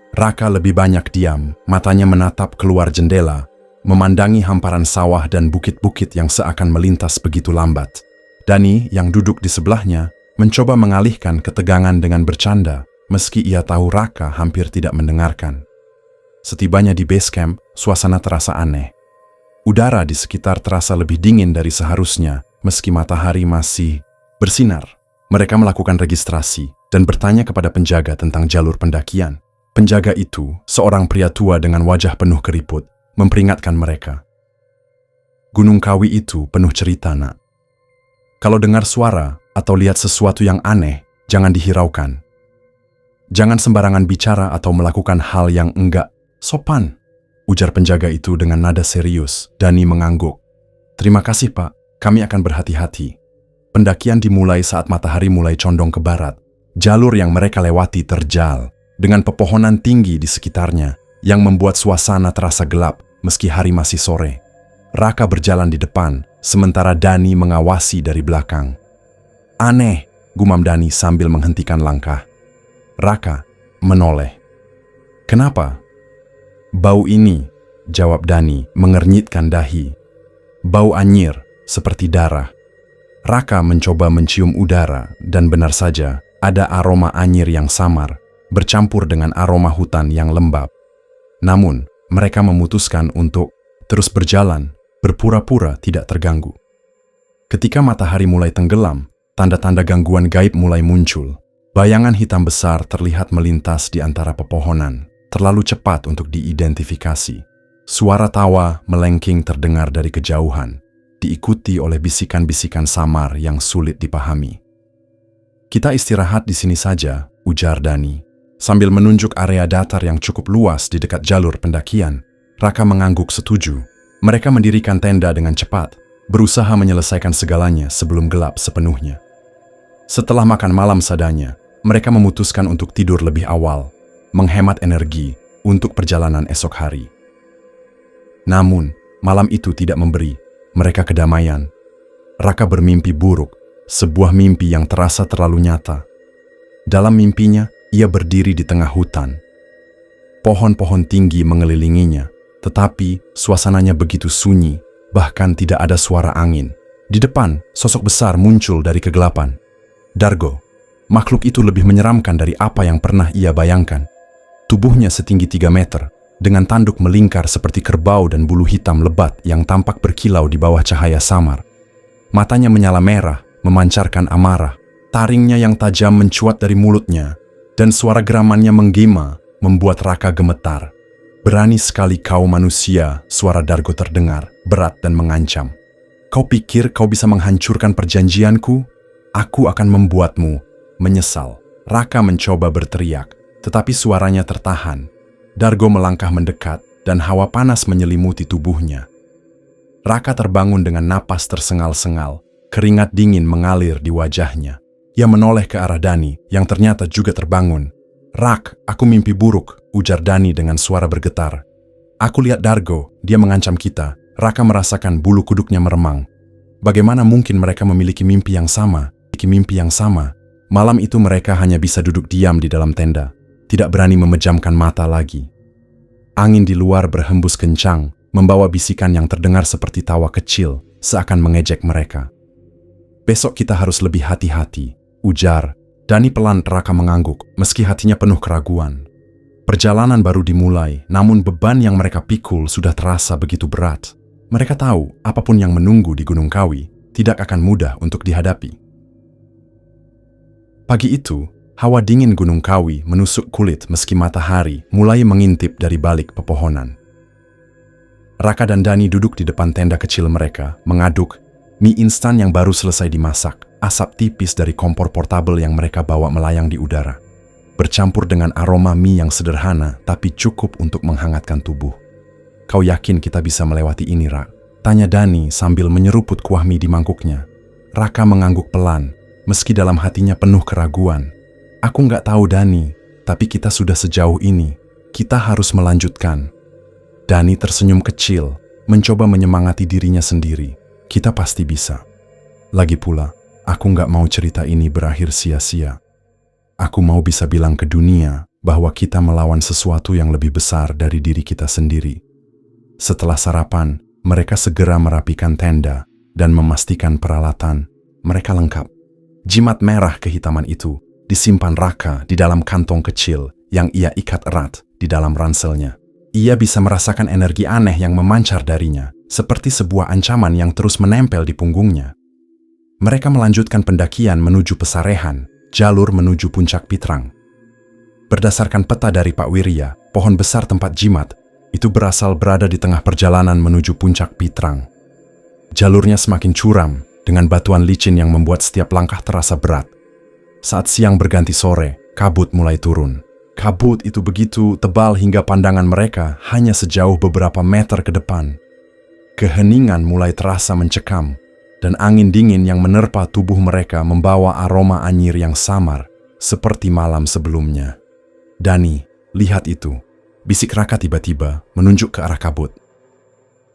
Raka lebih banyak diam, matanya menatap keluar jendela, memandangi hamparan sawah dan bukit-bukit yang seakan melintas begitu lambat. Dani, yang duduk di sebelahnya, mencoba mengalihkan ketegangan dengan bercanda, meski ia tahu Raka hampir tidak mendengarkan. Setibanya di base camp, suasana terasa aneh. Udara di sekitar terasa lebih dingin dari seharusnya, meski matahari masih bersinar. Mereka melakukan registrasi dan bertanya kepada penjaga tentang jalur pendakian. Penjaga itu, seorang pria tua dengan wajah penuh keriput, memperingatkan mereka. "Gunung Kawi itu penuh cerita, Nak. Kalau dengar suara atau lihat sesuatu yang aneh, jangan dihiraukan. Jangan sembarangan bicara atau melakukan hal yang enggak sopan," ujar penjaga itu dengan nada serius. Dani mengangguk. "Terima kasih, Pak. Kami akan berhati-hati." Pendakian dimulai saat matahari mulai condong ke barat. Jalur yang mereka lewati terjal, dengan pepohonan tinggi di sekitarnya yang membuat suasana terasa gelap meski hari masih sore. Raka berjalan di depan, sementara Dani mengawasi dari belakang. "Aneh," gumam Dani sambil menghentikan langkah. Raka menoleh. "Kenapa?" "Bau ini," jawab Dani mengernyitkan dahi. "Bau anyir, seperti darah." Raka mencoba mencium udara dan benar saja ada aroma anyir yang samar, bercampur dengan aroma hutan yang lembab. Namun, mereka memutuskan untuk terus berjalan, berpura-pura tidak terganggu. Ketika matahari mulai tenggelam, tanda-tanda gangguan gaib mulai muncul. Bayangan hitam besar terlihat melintas di antara pepohonan, terlalu cepat untuk diidentifikasi. Suara tawa melengking terdengar dari kejauhan, diikuti oleh bisikan-bisikan samar yang sulit dipahami. "Kita istirahat di sini saja," ujar Dani. Sambil menunjuk area datar yang cukup luas di dekat jalur pendakian, Raka mengangguk setuju. Mereka mendirikan tenda dengan cepat, berusaha menyelesaikan segalanya sebelum gelap sepenuhnya. Setelah makan malam seadanya, mereka memutuskan untuk tidur lebih awal, menghemat energi untuk perjalanan esok hari. Namun, malam itu tidak memberi mereka kedamaian. Raka bermimpi buruk, sebuah mimpi yang terasa terlalu nyata. Dalam mimpinya, ia berdiri di tengah hutan. Pohon-pohon tinggi mengelilinginya, tetapi suasananya begitu sunyi, bahkan tidak ada suara angin. Di depan, sosok besar muncul dari kegelapan. Dargo, makhluk itu lebih menyeramkan dari apa yang pernah ia bayangkan. Tubuhnya setinggi 3 meter, dengan tanduk melingkar seperti kerbau dan bulu hitam lebat yang tampak berkilau di bawah cahaya samar. Matanya menyala merah, memancarkan amarah. Taringnya yang tajam mencuat dari mulutnya, dan suara geramannya menggema, membuat Raka gemetar. Berani sekali kau manusia, suara Dargo terdengar, berat dan mengancam. Kau pikir kau bisa menghancurkan perjanjianku? Aku akan membuatmu menyesal. Raka mencoba berteriak, tetapi suaranya tertahan. Dargo melangkah mendekat, dan hawa panas menyelimuti tubuhnya. Raka terbangun dengan napas tersengal-sengal, keringat dingin mengalir di wajahnya. Ia menoleh ke arah Dani, yang ternyata juga terbangun. "Rak, aku mimpi buruk," ujar Dani dengan suara bergetar. "Aku lihat Dargo, dia mengancam kita." Raka merasakan bulu kuduknya meremang. Bagaimana mungkin mereka memiliki mimpi yang sama? Malam itu mereka hanya bisa duduk diam di dalam tenda, tidak berani memejamkan mata lagi. Angin di luar berhembus kencang, membawa bisikan yang terdengar seperti tawa kecil, seakan mengejek mereka. "Besok kita harus lebih hati-hati," ujar Dani pelan. Raka mengangguk, meski hatinya penuh keraguan. Perjalanan baru dimulai, namun beban yang mereka pikul sudah terasa begitu berat. Mereka tahu apapun yang menunggu di Gunung Kawi tidak akan mudah untuk dihadapi. Pagi itu, hawa dingin Gunung Kawi menusuk kulit meski matahari mulai mengintip dari balik pepohonan. Raka dan Dani duduk di depan tenda kecil mereka, mengaduk mie instan yang baru selesai dimasak. Asap tipis dari kompor portabel yang mereka bawa melayang di udara, bercampur dengan aroma mie yang sederhana tapi cukup untuk menghangatkan tubuh. "Kau yakin kita bisa melewati ini, Rak?" tanya Dani sambil menyeruput kuah mie di mangkuknya. Raka mengangguk pelan, meski dalam hatinya penuh keraguan. "Aku nggak tahu, Dani, tapi kita sudah sejauh ini. Kita harus melanjutkan." Dani tersenyum kecil, mencoba menyemangati dirinya sendiri. "Kita pasti bisa. Lagi pula, aku nggak mau cerita ini berakhir sia-sia. Aku mau bisa bilang ke dunia bahwa kita melawan sesuatu yang lebih besar dari diri kita sendiri." Setelah sarapan, mereka segera merapikan tenda dan memastikan peralatan mereka lengkap. Jimat merah kehitaman itu disimpan Raka di dalam kantong kecil yang ia ikat erat di dalam ranselnya. Ia bisa merasakan energi aneh yang memancar darinya, seperti sebuah ancaman yang terus menempel di punggungnya. Mereka melanjutkan pendakian menuju Pesarehan, jalur menuju Puncak Pitrang. Berdasarkan peta dari Pak Wirya, pohon besar tempat jimat itu berada di tengah perjalanan menuju Puncak Pitrang. Jalurnya semakin curam, dengan batuan licin yang membuat setiap langkah terasa berat. Saat siang berganti sore, kabut mulai turun. Kabut itu begitu tebal hingga pandangan mereka hanya sejauh beberapa meter ke depan. Keheningan mulai terasa mencekam, dan angin dingin yang menerpa tubuh mereka membawa aroma anyir yang samar, seperti malam sebelumnya. "Dani, lihat itu," bisik Raka tiba-tiba menunjuk ke arah kabut.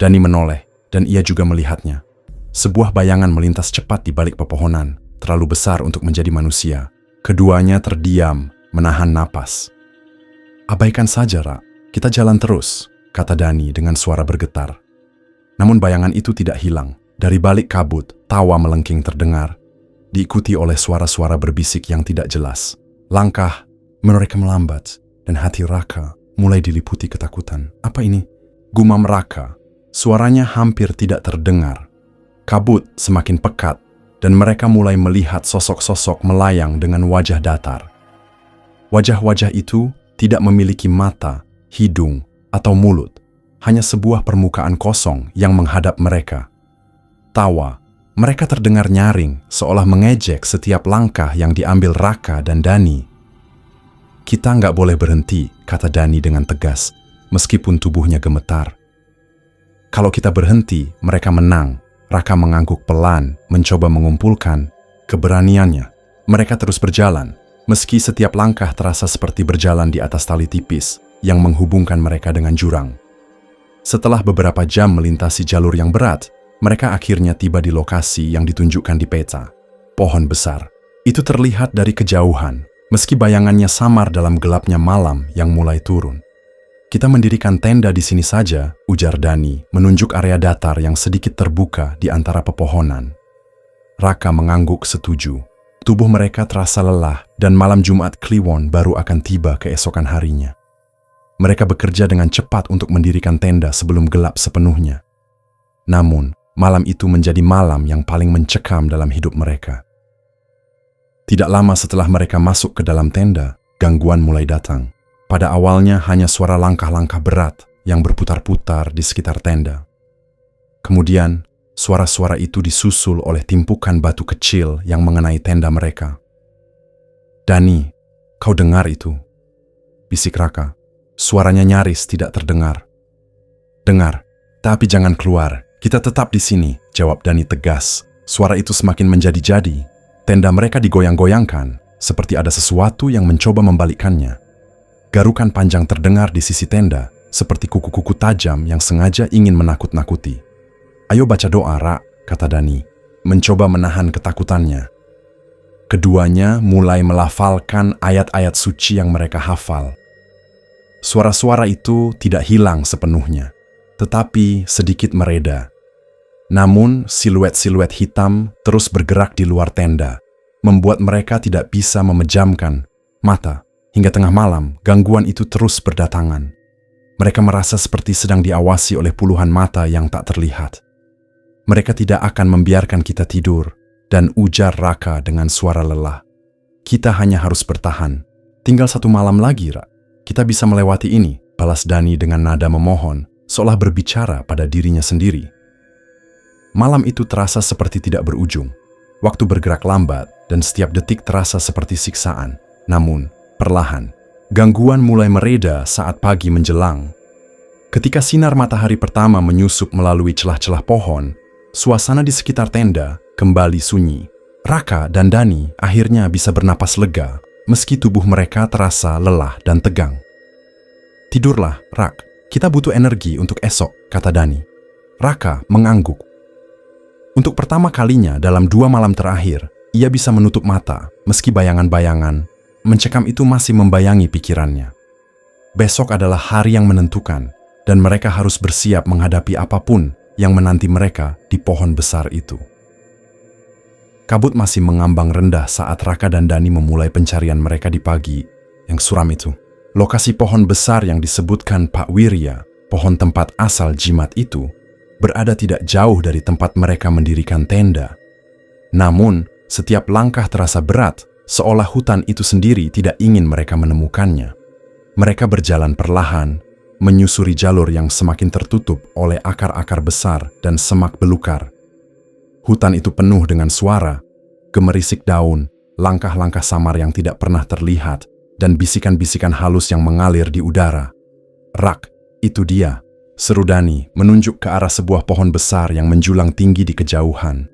Dani menoleh, dan ia juga melihatnya. Sebuah bayangan melintas cepat di balik pepohonan, terlalu besar untuk menjadi manusia. Keduanya terdiam, menahan napas. "Abaikan saja, Ra. Kita jalan terus," kata Dani dengan suara bergetar. Namun bayangan itu tidak hilang. Dari balik kabut, tawa melengking terdengar, diikuti oleh suara-suara berbisik yang tidak jelas. Langkah mereka melambat, dan hati Raka mulai diliputi ketakutan. "Apa ini?" gumam Raka. Suaranya hampir tidak terdengar. Kabut semakin pekat, dan mereka mulai melihat sosok-sosok melayang dengan wajah datar. Wajah-wajah itu tidak memiliki mata, hidung, atau mulut. Hanya sebuah permukaan kosong yang menghadap mereka. Tawa, mereka terdengar nyaring, seolah mengejek setiap langkah yang diambil Raka dan Dani. "Kita nggak boleh berhenti," kata Dani dengan tegas, meskipun tubuhnya gemetar. "Kalau kita berhenti, mereka menang." Raka mengangguk pelan, mencoba mengumpulkan keberaniannya. Mereka terus berjalan, meski setiap langkah terasa seperti berjalan di atas tali tipis yang menghubungkan mereka dengan jurang. Setelah beberapa jam melintasi jalur yang berat, mereka akhirnya tiba di lokasi yang ditunjukkan di peta. Pohon besar. Itu terlihat dari kejauhan, meski bayangannya samar dalam gelapnya malam yang mulai turun. Kita mendirikan tenda di sini saja, ujar Dani, menunjuk area datar yang sedikit terbuka di antara pepohonan. Raka mengangguk setuju. Tubuh mereka terasa lelah dan malam Jumat Kliwon baru akan tiba keesokan harinya. Mereka bekerja dengan cepat untuk mendirikan tenda sebelum gelap sepenuhnya. Namun, malam itu menjadi malam yang paling mencekam dalam hidup mereka. Tidak lama setelah mereka masuk ke dalam tenda, gangguan mulai datang. Pada awalnya hanya suara langkah-langkah berat yang berputar-putar di sekitar tenda. Kemudian, suara-suara itu disusul oleh timpukan batu kecil yang mengenai tenda mereka. "Dani, kau dengar itu?" bisik Raka. Suaranya nyaris tidak terdengar. "Dengar, tapi jangan keluar. Kita tetap di sini," jawab Dani tegas. Suara itu semakin menjadi-jadi. Tenda mereka digoyang-goyangkan, seperti ada sesuatu yang mencoba membalikkannya. Garukan panjang terdengar di sisi tenda, seperti kuku-kuku tajam yang sengaja ingin menakut-nakuti. "Ayo baca doa, Ra," kata Dani, mencoba menahan ketakutannya. Keduanya mulai melafalkan ayat-ayat suci yang mereka hafal. Suara-suara itu tidak hilang sepenuhnya, tetapi sedikit mereda. Namun, siluet-siluet hitam terus bergerak di luar tenda, membuat mereka tidak bisa memejamkan mata. Hingga tengah malam, gangguan itu terus berdatangan. Mereka merasa seperti sedang diawasi oleh puluhan mata yang tak terlihat. "Mereka tidak akan membiarkan kita tidur," dan ujar Raka dengan suara lelah. "Kita hanya harus bertahan. Tinggal 1 malam lagi, Ra. Kita bisa melewati ini," balas Dani dengan nada memohon, seolah berbicara pada dirinya sendiri. Malam itu terasa seperti tidak berujung. Waktu bergerak lambat dan setiap detik terasa seperti siksaan. Namun, perlahan, gangguan mulai mereda saat pagi menjelang. Ketika sinar matahari pertama menyusup melalui celah-celah pohon, suasana di sekitar tenda kembali sunyi. Raka dan Dani akhirnya bisa bernapas lega, meski tubuh mereka terasa lelah dan tegang. "Tidurlah, Rak. Kita butuh energi untuk esok," kata Dani. Raka mengangguk. Untuk pertama kalinya dalam 2 malam terakhir, ia bisa menutup mata, meski bayangan-bayangan mencekam itu masih membayangi pikirannya. Besok adalah hari yang menentukan, dan mereka harus bersiap menghadapi apapun yang menanti mereka di pohon besar itu. Kabut masih mengambang rendah saat Raka dan Dani memulai pencarian mereka di pagi yang suram itu. Lokasi pohon besar yang disebutkan Pak Wirya, pohon tempat asal jimat itu, berada tidak jauh dari tempat mereka mendirikan tenda. Namun, setiap langkah terasa berat, seolah hutan itu sendiri tidak ingin mereka menemukannya. Mereka berjalan perlahan, menyusuri jalur yang semakin tertutup oleh akar-akar besar dan semak belukar. Hutan itu penuh dengan suara, gemerisik daun, langkah-langkah samar yang tidak pernah terlihat, dan bisikan-bisikan halus yang mengalir di udara. "Rak, itu dia," seru Dani menunjuk ke arah sebuah pohon besar yang menjulang tinggi di kejauhan.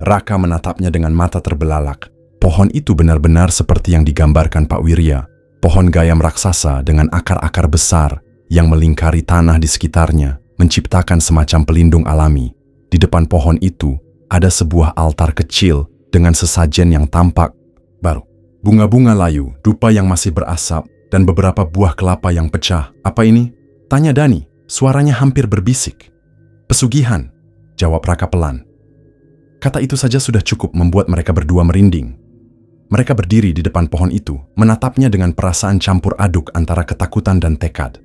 Raka menatapnya dengan mata terbelalak. Pohon itu benar-benar seperti yang digambarkan Pak Wirya, pohon gayam raksasa dengan akar-akar besar yang melingkari tanah di sekitarnya, menciptakan semacam pelindung alami. Di depan pohon itu, ada sebuah altar kecil dengan sesajen yang tampak baru. Bunga-bunga layu, dupa yang masih berasap, dan beberapa buah kelapa yang pecah. "Apa ini?" tanya Dani, suaranya hampir berbisik. "Pesugihan," jawab Raka pelan. Kata itu saja sudah cukup membuat mereka berdua merinding. Mereka berdiri di depan pohon itu, menatapnya dengan perasaan campur aduk antara ketakutan dan tekad.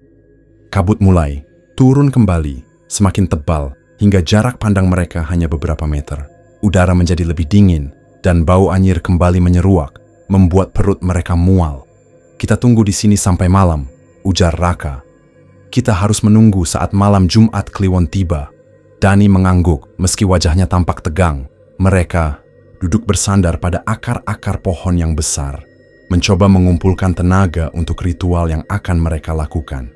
Kabut mulai turun kembali, semakin tebal, hingga jarak pandang mereka hanya beberapa meter. Udara menjadi lebih dingin, dan bau anyir kembali menyeruak, membuat perut mereka mual. "Kita tunggu di sini sampai malam," ujar Raka. "Kita harus menunggu saat malam Jumat Kliwon tiba." Dani mengangguk, meski wajahnya tampak tegang. Mereka duduk bersandar pada akar-akar pohon yang besar, mencoba mengumpulkan tenaga untuk ritual yang akan mereka lakukan.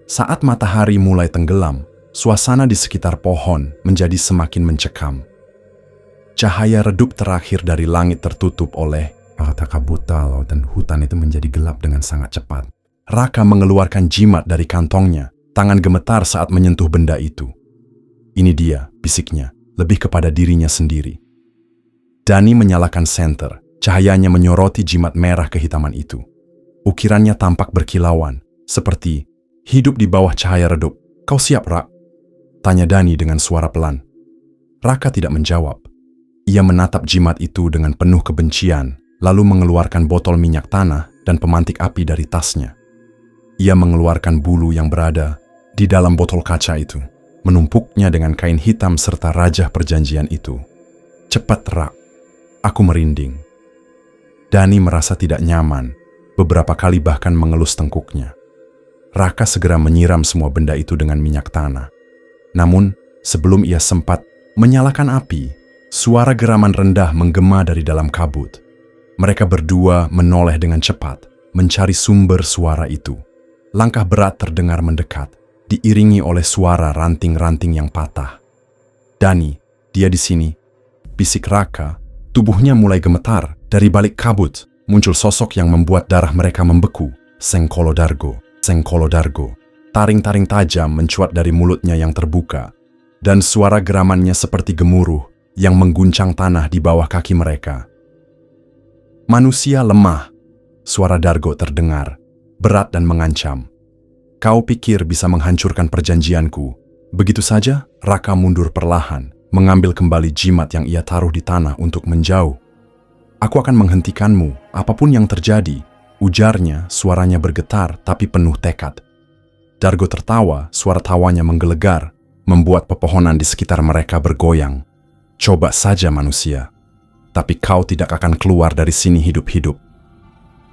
Saat matahari mulai tenggelam, suasana di sekitar pohon menjadi semakin mencekam. Cahaya redup terakhir dari langit tertutup oleh kabut talo dan hutan itu menjadi gelap dengan sangat cepat. Raka mengeluarkan jimat dari kantongnya, Tangan gemetar saat menyentuh benda itu. Ini dia, bisiknya, lebih kepada dirinya sendiri. Dani menyalakan senter, cahayanya menyoroti jimat merah kehitaman itu. Ukirannya tampak berkilauan, seperti hidup di bawah cahaya redup. "Kau siap, Rak?" tanya Dani dengan suara pelan. Raka tidak menjawab. Ia menatap jimat itu dengan penuh kebencian, lalu mengeluarkan botol minyak tanah dan pemantik api dari tasnya. Ia mengeluarkan bulu yang berada di dalam botol kaca itu, menumpuknya dengan kain hitam serta rajah perjanjian itu. "Cepat, Rak." Aku merinding. Dani merasa tidak nyaman, beberapa kali bahkan mengelus tengkuknya. Raka segera menyiram semua benda itu dengan minyak tanah. Namun, sebelum ia sempat menyalakan api, suara geraman rendah menggema dari dalam kabut. Mereka berdua menoleh dengan cepat, mencari sumber suara itu. Langkah berat terdengar mendekat, diiringi oleh suara ranting-ranting yang patah. "Dani, dia di sini," bisik Raka. Tubuhnya mulai gemetar. Dari balik kabut, muncul sosok yang membuat darah mereka membeku. Sengkolo Dargo, Sengkolo Dargo. Taring-taring tajam mencuat dari mulutnya yang terbuka, dan suara geramannya seperti gemuruh yang mengguncang tanah di bawah kaki mereka. "Manusia lemah," suara Dargo terdengar, berat dan mengancam. "Kau pikir bisa menghancurkan perjanjianku?" Begitu saja, Raka mundur perlahan, mengambil kembali jimat yang ia taruh di tanah untuk menjauh. "Aku akan menghentikanmu, apapun yang terjadi," ujarnya, suaranya bergetar tapi penuh tekad. Dargo tertawa, suara tawanya menggelegar, membuat pepohonan di sekitar mereka bergoyang. "Coba saja manusia, tapi kau tidak akan keluar dari sini hidup-hidup."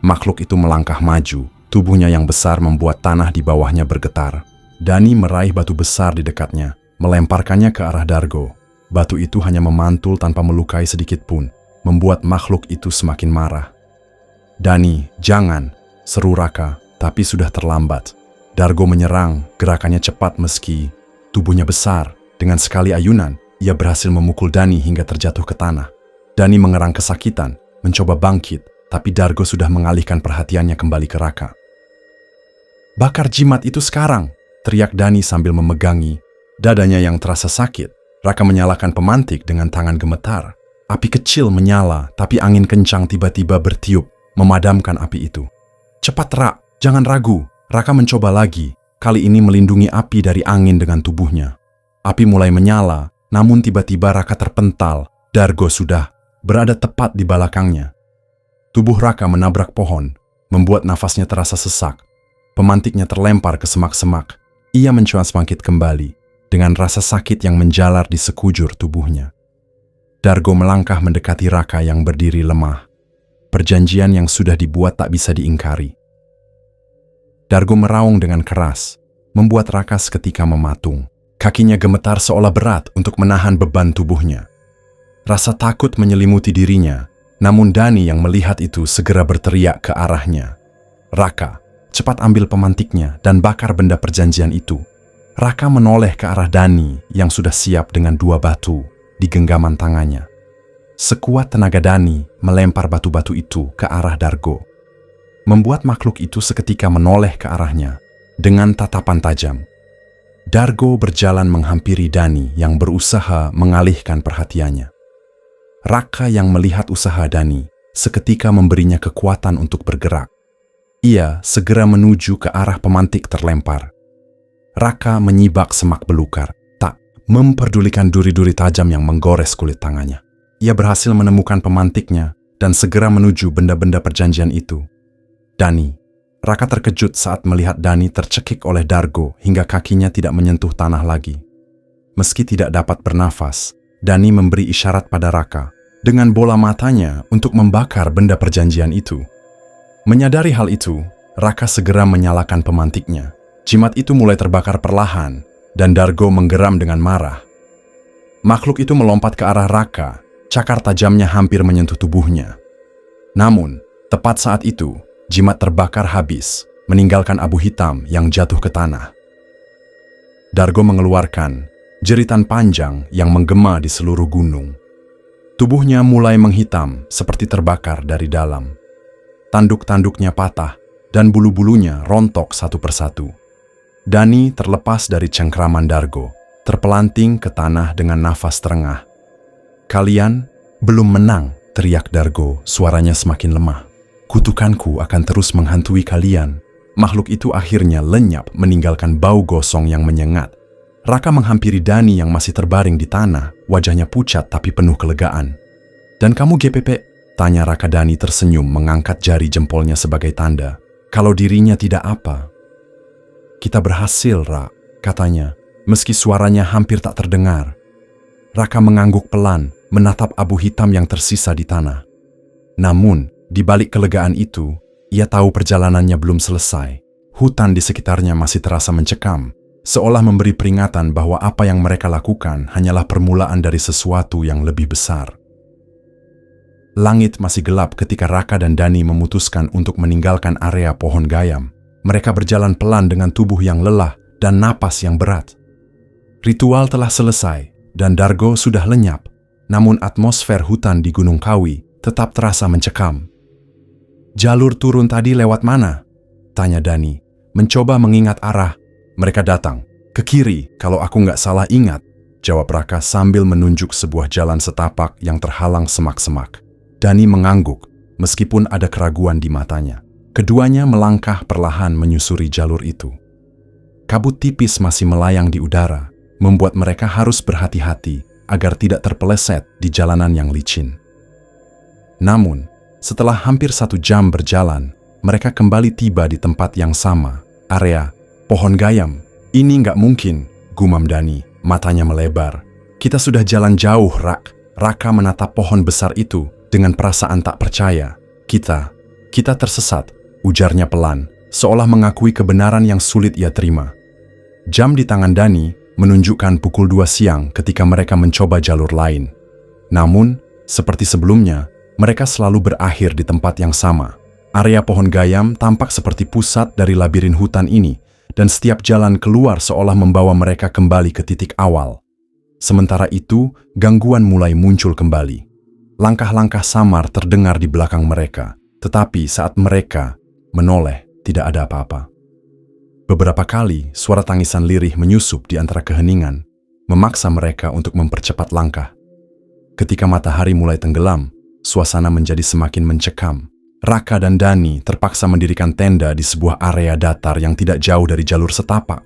Makhluk itu melangkah maju, tubuhnya yang besar membuat tanah di bawahnya bergetar. Dani meraih batu besar di dekatnya, melemparkannya ke arah Dargo. Batu itu hanya memantul tanpa melukai sedikit pun, membuat makhluk itu semakin marah. "Dani, jangan!" seru Raka, tapi sudah terlambat. Dargo menyerang, gerakannya cepat meski tubuhnya besar. Dengan sekali ayunan, ia berhasil memukul Dani hingga terjatuh ke tanah. Dani mengerang kesakitan, mencoba bangkit, tapi Dargo sudah mengalihkan perhatiannya kembali ke Raka. "Bakar jimat itu sekarang!" teriak Dani sambil memegangi dadanya yang terasa sakit. Raka menyalakan pemantik dengan tangan gemetar. Api kecil menyala, tapi angin kencang tiba-tiba bertiup, memadamkan api itu. "Cepat, Rak, jangan ragu." Raka mencoba lagi, kali ini melindungi api dari angin dengan tubuhnya. Api mulai menyala, namun tiba-tiba Raka terpental. Dargo sudah berada tepat di belakangnya. Tubuh Raka menabrak pohon, membuat nafasnya terasa sesak. Pemantiknya terlempar ke semak-semak. Ia mencoba bangkit kembali, dengan rasa sakit yang menjalar di sekujur tubuhnya. Dargo melangkah mendekati Raka yang berdiri lemah. Perjanjian yang sudah dibuat tak bisa diingkari. Dargo meraung dengan keras, membuat Raka seketika mematung. Kakinya gemetar seolah berat untuk menahan beban tubuhnya. Rasa takut menyelimuti dirinya, namun Dani yang melihat itu segera berteriak ke arahnya. "Raka, cepat ambil pemantiknya dan bakar benda perjanjian itu." Raka menoleh ke arah Dani yang sudah siap dengan 2 batu di genggaman tangannya. Sekuat tenaga Dani melempar batu-batu itu ke arah Dargo, membuat makhluk itu seketika menoleh ke arahnya dengan tatapan tajam. Dargo berjalan menghampiri Dani yang berusaha mengalihkan perhatiannya. Raka yang melihat usaha Dani seketika memberinya kekuatan untuk bergerak. Ia segera menuju ke arah pemantik terlempar. Raka menyibak semak belukar, tak memperdulikan duri-duri tajam yang menggores kulit tangannya. Ia berhasil menemukan pemantiknya dan segera menuju benda-benda perjanjian itu. "Dani." Raka terkejut saat melihat Dani tercekik oleh Dargo hingga kakinya tidak menyentuh tanah lagi. Meski tidak dapat bernafas, Dani memberi isyarat pada Raka dengan bola matanya untuk membakar benda perjanjian itu. Menyadari hal itu, Raka segera menyalakan pemantiknya. Jimat itu mulai terbakar perlahan, dan Dargo menggeram dengan marah. Makhluk itu melompat ke arah Raka, cakar tajamnya hampir menyentuh tubuhnya. Namun, tepat saat itu, jimat terbakar habis, meninggalkan abu hitam yang jatuh ke tanah. Dargo mengeluarkan jeritan panjang yang menggema di seluruh gunung. Tubuhnya mulai menghitam seperti terbakar dari dalam. Tanduk-tanduknya patah dan bulu-bulunya rontok satu persatu. Dani terlepas dari cengkraman Dargo, terpelanting ke tanah dengan nafas terengah. "Kalian belum menang," teriak Dargo, suaranya semakin lemah. "Kutukanku akan terus menghantui kalian." Makhluk itu akhirnya lenyap meninggalkan bau gosong yang menyengat. Raka menghampiri Dani yang masih terbaring di tanah, wajahnya pucat tapi penuh kelegaan. "Dan kamu GPP?" tanya Raka. Dani tersenyum mengangkat jari jempolnya sebagai tanda kalau dirinya tidak apa. "Kita berhasil, Ra," katanya, meski suaranya hampir tak terdengar. Raka mengangguk pelan, menatap abu hitam yang tersisa di tanah. Namun, di balik kelegaan itu, ia tahu perjalanannya belum selesai. Hutan di sekitarnya masih terasa mencekam, seolah memberi peringatan bahwa apa yang mereka lakukan hanyalah permulaan dari sesuatu yang lebih besar. Langit masih gelap ketika Raka dan Dani memutuskan untuk meninggalkan area pohon gayam. Mereka berjalan pelan dengan tubuh yang lelah dan napas yang berat. Ritual telah selesai dan Dargo sudah lenyap, namun atmosfer hutan di Gunung Kawi tetap terasa mencekam. "Jalur turun tadi lewat mana?" tanya Dani, mencoba mengingat arah. "Mereka datang ke kiri kalau aku nggak salah ingat," jawab Raka sambil menunjuk sebuah jalan setapak yang terhalang semak-semak. Dani mengangguk, meskipun ada keraguan di matanya. Keduanya melangkah perlahan menyusuri jalur itu. Kabut tipis masih melayang di udara, membuat mereka harus berhati-hati agar tidak terpeleset di jalanan yang licin. Namun, setelah hampir 1 jam berjalan, mereka kembali tiba di tempat yang sama, area pohon gayam. "Ini nggak mungkin," gumam Dani, matanya melebar. "Kita sudah jalan jauh, Rak." Raka menatap pohon besar itu dengan perasaan tak percaya. Kita tersesat," ujarnya pelan, seolah mengakui kebenaran yang sulit ia terima. Jam di tangan Dani menunjukkan pukul 2 siang ketika mereka mencoba jalur lain. Namun, seperti sebelumnya, mereka selalu berakhir di tempat yang sama. Area pohon gayam tampak seperti pusat dari labirin hutan ini, dan setiap jalan keluar seolah membawa mereka kembali ke titik awal. Sementara itu, gangguan mulai muncul kembali. Langkah-langkah samar terdengar di belakang mereka, tetapi saat mereka menoleh, tidak ada apa-apa. Beberapa kali, suara tangisan lirih menyusup di antara keheningan, memaksa mereka untuk mempercepat langkah. Ketika matahari mulai tenggelam, suasana menjadi semakin mencekam. Raka dan Dani terpaksa mendirikan tenda di sebuah area datar yang tidak jauh dari jalur setapak.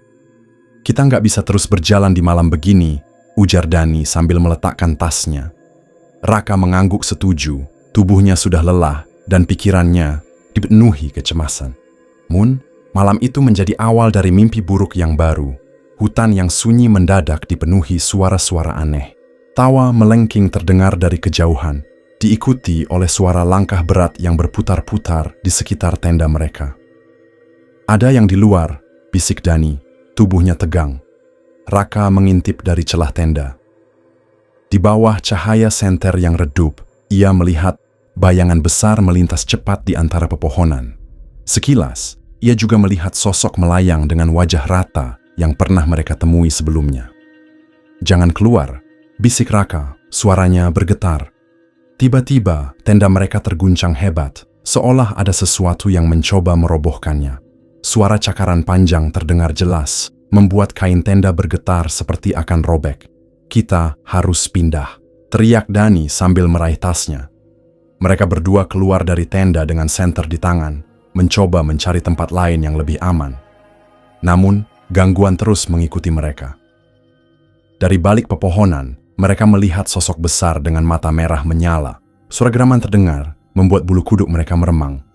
"Kita nggak bisa terus berjalan di malam begini," ujar Dani sambil meletakkan tasnya. Raka mengangguk setuju, tubuhnya sudah lelah dan pikirannya dipenuhi kecemasan. Malam itu menjadi awal dari mimpi buruk yang baru. Hutan yang sunyi mendadak dipenuhi suara-suara aneh. Tawa melengking terdengar dari kejauhan, diikuti oleh suara langkah berat yang berputar-putar di sekitar tenda mereka. "Ada yang di luar," bisik Dani, tubuhnya tegang. Raka mengintip dari celah tenda. Di bawah cahaya senter yang redup, ia melihat bayangan besar melintas cepat di antara pepohonan. Sekilas, ia juga melihat sosok melayang dengan wajah rata yang pernah mereka temui sebelumnya. "Jangan keluar," bisik Raka, suaranya bergetar. Tiba-tiba, tenda mereka terguncang hebat, seolah ada sesuatu yang mencoba merobohkannya. Suara cakaran panjang terdengar jelas, membuat kain tenda bergetar seperti akan robek. "Kita harus pindah," teriak Dani sambil meraih tasnya. Mereka berdua keluar dari tenda dengan senter di tangan, mencoba mencari tempat lain yang lebih aman. Namun, gangguan terus mengikuti mereka. Dari balik pepohonan, mereka melihat sosok besar dengan mata merah menyala. Suara geraman terdengar, membuat bulu kuduk mereka meremang.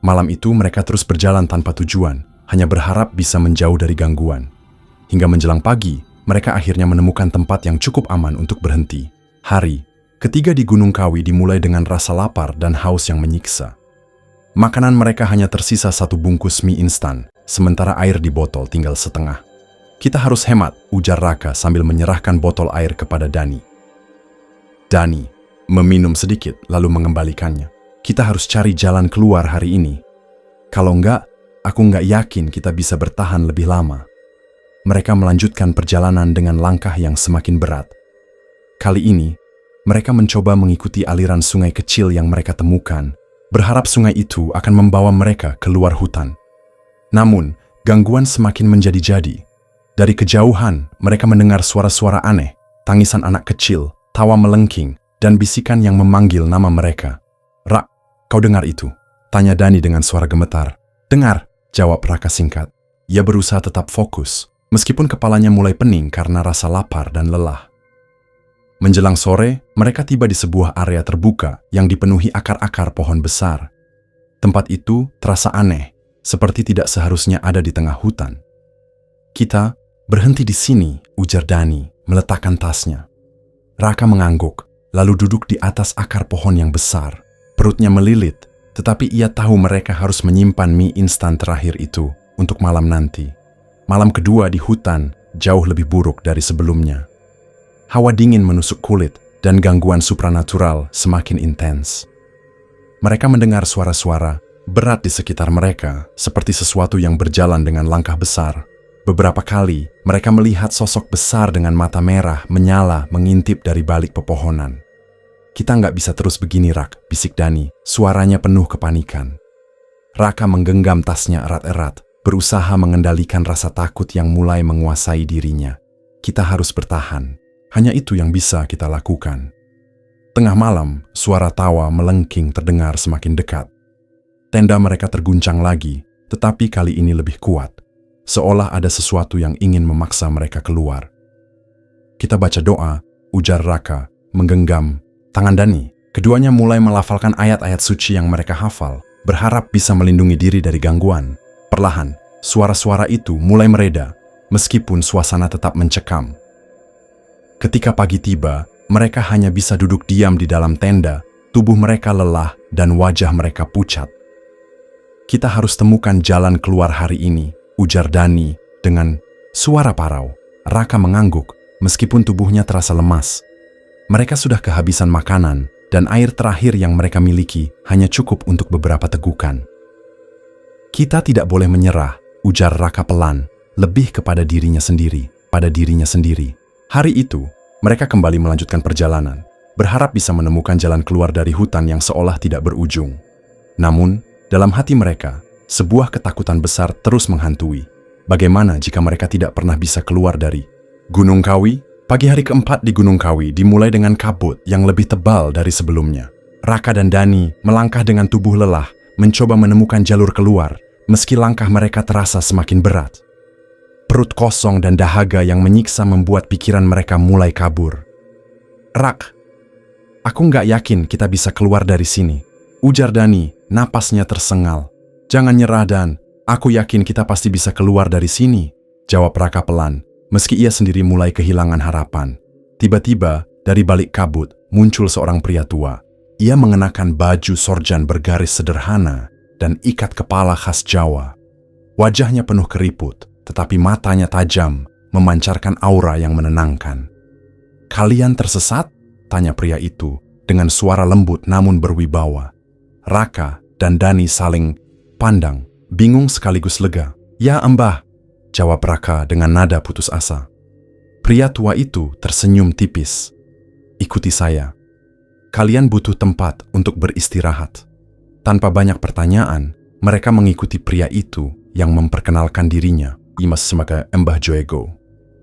Malam itu mereka terus berjalan tanpa tujuan, hanya berharap bisa menjauh dari gangguan. Hingga menjelang pagi, mereka akhirnya menemukan tempat yang cukup aman untuk berhenti. Hari ketiga di Gunung Kawi dimulai dengan rasa lapar dan haus yang menyiksa. Makanan mereka hanya tersisa 1 bungkus mie instan, sementara air di botol tinggal setengah. "Kita harus hemat," ujar Raka sambil menyerahkan botol air kepada Dani. Dani meminum sedikit lalu mengembalikannya. "Kita harus cari jalan keluar hari ini. Kalau enggak, aku nggak yakin kita bisa bertahan lebih lama." Mereka melanjutkan perjalanan dengan langkah yang semakin berat. Kali ini, mereka mencoba mengikuti aliran sungai kecil yang mereka temukan, berharap sungai itu akan membawa mereka keluar hutan. Namun, gangguan semakin menjadi-jadi. Dari kejauhan, mereka mendengar suara-suara aneh, tangisan anak kecil, tawa melengking, dan bisikan yang memanggil nama mereka. "Rak, kau dengar itu?" tanya Dani dengan suara gemetar. "Dengar," jawab Raka singkat. Ia berusaha tetap fokus, meskipun kepalanya mulai pening karena rasa lapar dan lelah. Menjelang sore, mereka tiba di sebuah area terbuka yang dipenuhi akar-akar pohon besar. Tempat itu terasa aneh, seperti tidak seharusnya ada di tengah hutan. "Kita berhenti di sini," ujar Dani, meletakkan tasnya. Raka mengangguk, lalu duduk di atas akar pohon yang besar. Perutnya melilit, tetapi ia tahu mereka harus menyimpan mie instan terakhir itu untuk malam nanti. Malam kedua di hutan jauh lebih buruk dari sebelumnya. Hawa dingin menusuk kulit dan gangguan supranatural semakin intens. Mereka mendengar suara-suara berat di sekitar mereka, seperti sesuatu yang berjalan dengan langkah besar. Beberapa kali, mereka melihat sosok besar dengan mata merah menyala mengintip dari balik pepohonan. "Kita nggak bisa terus begini, Rak," bisik Dani, suaranya penuh kepanikan. Raka menggenggam tasnya erat-erat, berusaha mengendalikan rasa takut yang mulai menguasai dirinya. "Kita harus bertahan. Hanya itu yang bisa kita lakukan." Tengah malam, suara tawa melengking terdengar semakin dekat. Tenda mereka terguncang lagi, tetapi kali ini lebih kuat. Seolah ada sesuatu yang ingin memaksa mereka keluar. "Kita baca doa," ujar Raka, menggenggam tangan Dani. Keduanya mulai melafalkan ayat-ayat suci yang mereka hafal, berharap bisa melindungi diri dari gangguan. Perlahan, suara-suara itu mulai mereda, meskipun suasana tetap mencekam. Ketika pagi tiba, mereka hanya bisa duduk diam di dalam tenda, tubuh mereka lelah dan wajah mereka pucat. "Kita harus temukan jalan keluar hari ini," ujar Dani dengan suara parau. Raka mengangguk, meskipun tubuhnya terasa lemas. Mereka sudah kehabisan makanan, dan air terakhir yang mereka miliki hanya cukup untuk beberapa tegukan. "Kita tidak boleh menyerah," ujar Raka pelan, lebih kepada dirinya sendiri, pada dirinya sendiri. Hari itu, mereka kembali melanjutkan perjalanan, berharap bisa menemukan jalan keluar dari hutan yang seolah tidak berujung. Namun, dalam hati mereka, sebuah ketakutan besar terus menghantui. Bagaimana jika mereka tidak pernah bisa keluar dari Gunung Kawi? Pagi hari keempat di Gunung Kawi dimulai dengan kabut yang lebih tebal dari sebelumnya. Raka dan Dani melangkah dengan tubuh lelah, mencoba menemukan jalur keluar, meski langkah mereka terasa semakin berat. Perut kosong dan dahaga yang menyiksa membuat pikiran mereka mulai kabur. "Rak, aku nggak yakin kita bisa keluar dari sini," ujar Dani, napasnya tersengal. "Jangan nyerah Dan, aku yakin kita pasti bisa keluar dari sini," jawab Raka pelan, meski ia sendiri mulai kehilangan harapan. Tiba-tiba, dari balik kabut, muncul seorang pria tua. Ia mengenakan baju sorjan bergaris sederhana dan ikat kepala khas Jawa. Wajahnya penuh keriput, tetapi matanya tajam, memancarkan aura yang menenangkan. "Kalian tersesat?" tanya pria itu dengan suara lembut namun berwibawa. Raka dan Dani saling pandang, bingung sekaligus lega. "Ya Mbah," jawab Raka dengan nada putus asa. Pria tua itu tersenyum tipis. "Ikuti saya. Kalian butuh tempat untuk beristirahat." Tanpa banyak pertanyaan, mereka mengikuti pria itu yang memperkenalkan dirinya Imas sebagai Mbah Joego.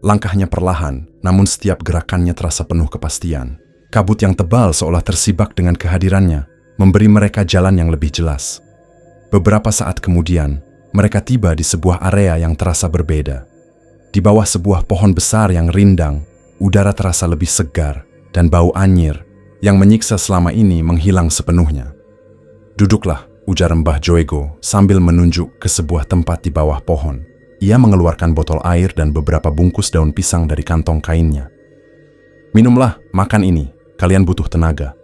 Langkahnya perlahan, namun setiap gerakannya terasa penuh kepastian. Kabut yang tebal seolah tersibak dengan kehadirannya, memberi mereka jalan yang lebih jelas. Beberapa saat kemudian, mereka tiba di sebuah area yang terasa berbeda. Di bawah sebuah pohon besar yang rindang, udara terasa lebih segar dan bau anyir yang menyiksa selama ini menghilang sepenuhnya. "Duduklah," ujar Mbah Joego sambil menunjuk ke sebuah tempat di bawah pohon. Ia mengeluarkan botol air dan beberapa bungkus daun pisang dari kantong kainnya. "Minumlah, makan ini, kalian butuh tenaga."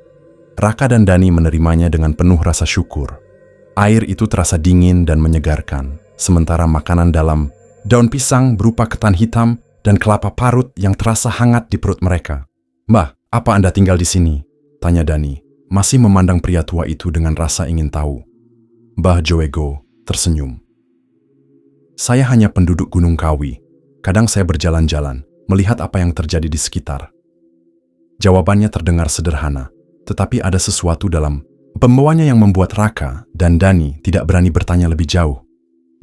Raka dan Dani menerimanya dengan penuh rasa syukur. Air itu terasa dingin dan menyegarkan, sementara makanan dalam daun pisang berupa ketan hitam dan kelapa parut yang terasa hangat di perut mereka. "Mbah, apa Anda tinggal di sini?" tanya Dani, masih memandang pria tua itu dengan rasa ingin tahu. Mbah Joego tersenyum. "Saya hanya penduduk Gunung Kawi. Kadang saya berjalan-jalan, melihat apa yang terjadi di sekitar." Jawabannya terdengar sederhana, tetapi ada sesuatu dalam pembawanya yang membuat Raka dan Dani tidak berani bertanya lebih jauh.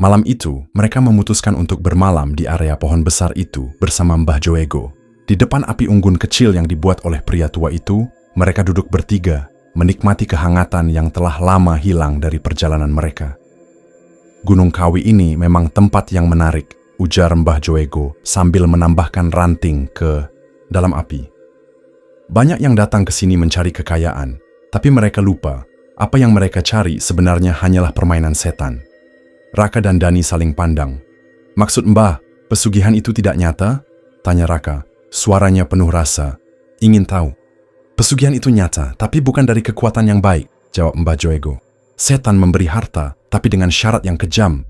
Malam itu, mereka memutuskan untuk bermalam di area pohon besar itu bersama Mbah Joego. Di depan api unggun kecil yang dibuat oleh pria tua itu, mereka duduk bertiga, menikmati kehangatan yang telah lama hilang dari perjalanan mereka. Gunung Kawi ini memang tempat yang menarik, ujar Mbah Joego sambil menambahkan ranting ke dalam api. Banyak yang datang ke sini mencari kekayaan, tapi mereka lupa apa yang mereka cari sebenarnya hanyalah permainan setan. Raka dan Dani saling pandang. Maksud Mbah, pesugihan itu tidak nyata? Tanya Raka, suaranya penuh rasa. Ingin tahu. Pesugihan itu nyata, tapi bukan dari kekuatan yang baik, jawab Mbah Joego. Setan memberi harta, tapi dengan syarat yang kejam.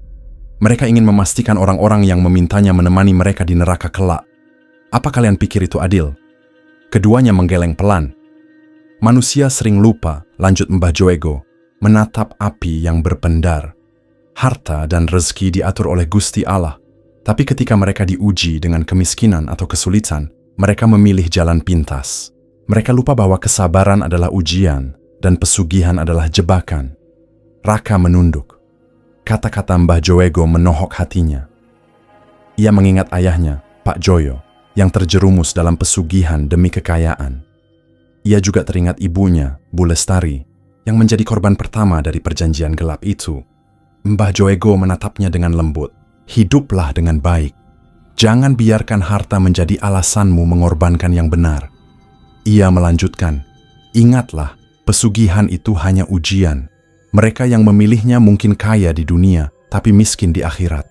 Mereka ingin memastikan orang-orang yang memintanya menemani mereka di neraka kelak. Apa kalian pikir itu adil? Keduanya menggeleng pelan. Manusia sering lupa, lanjut Mbah Joego, menatap api yang berpendar. Harta dan rezeki diatur oleh Gusti Allah, tapi ketika mereka diuji dengan kemiskinan atau kesulitan, mereka memilih jalan pintas. Mereka lupa bahwa kesabaran adalah ujian dan pesugihan adalah jebakan. Raka menunduk. Kata-kata Mbah Joego menohok hatinya. Ia mengingat ayahnya, Pak Joyo, yang terjerumus dalam pesugihan demi kekayaan. Ia juga teringat ibunya, Bu Lestari, yang menjadi korban pertama dari perjanjian gelap itu. Mbah Joego menatapnya dengan lembut. Hiduplah dengan baik. Jangan biarkan harta menjadi alasanmu mengorbankan yang benar. Ia melanjutkan, ingatlah, pesugihan itu hanya ujian. Mereka yang memilihnya mungkin kaya di dunia, tapi miskin di akhirat.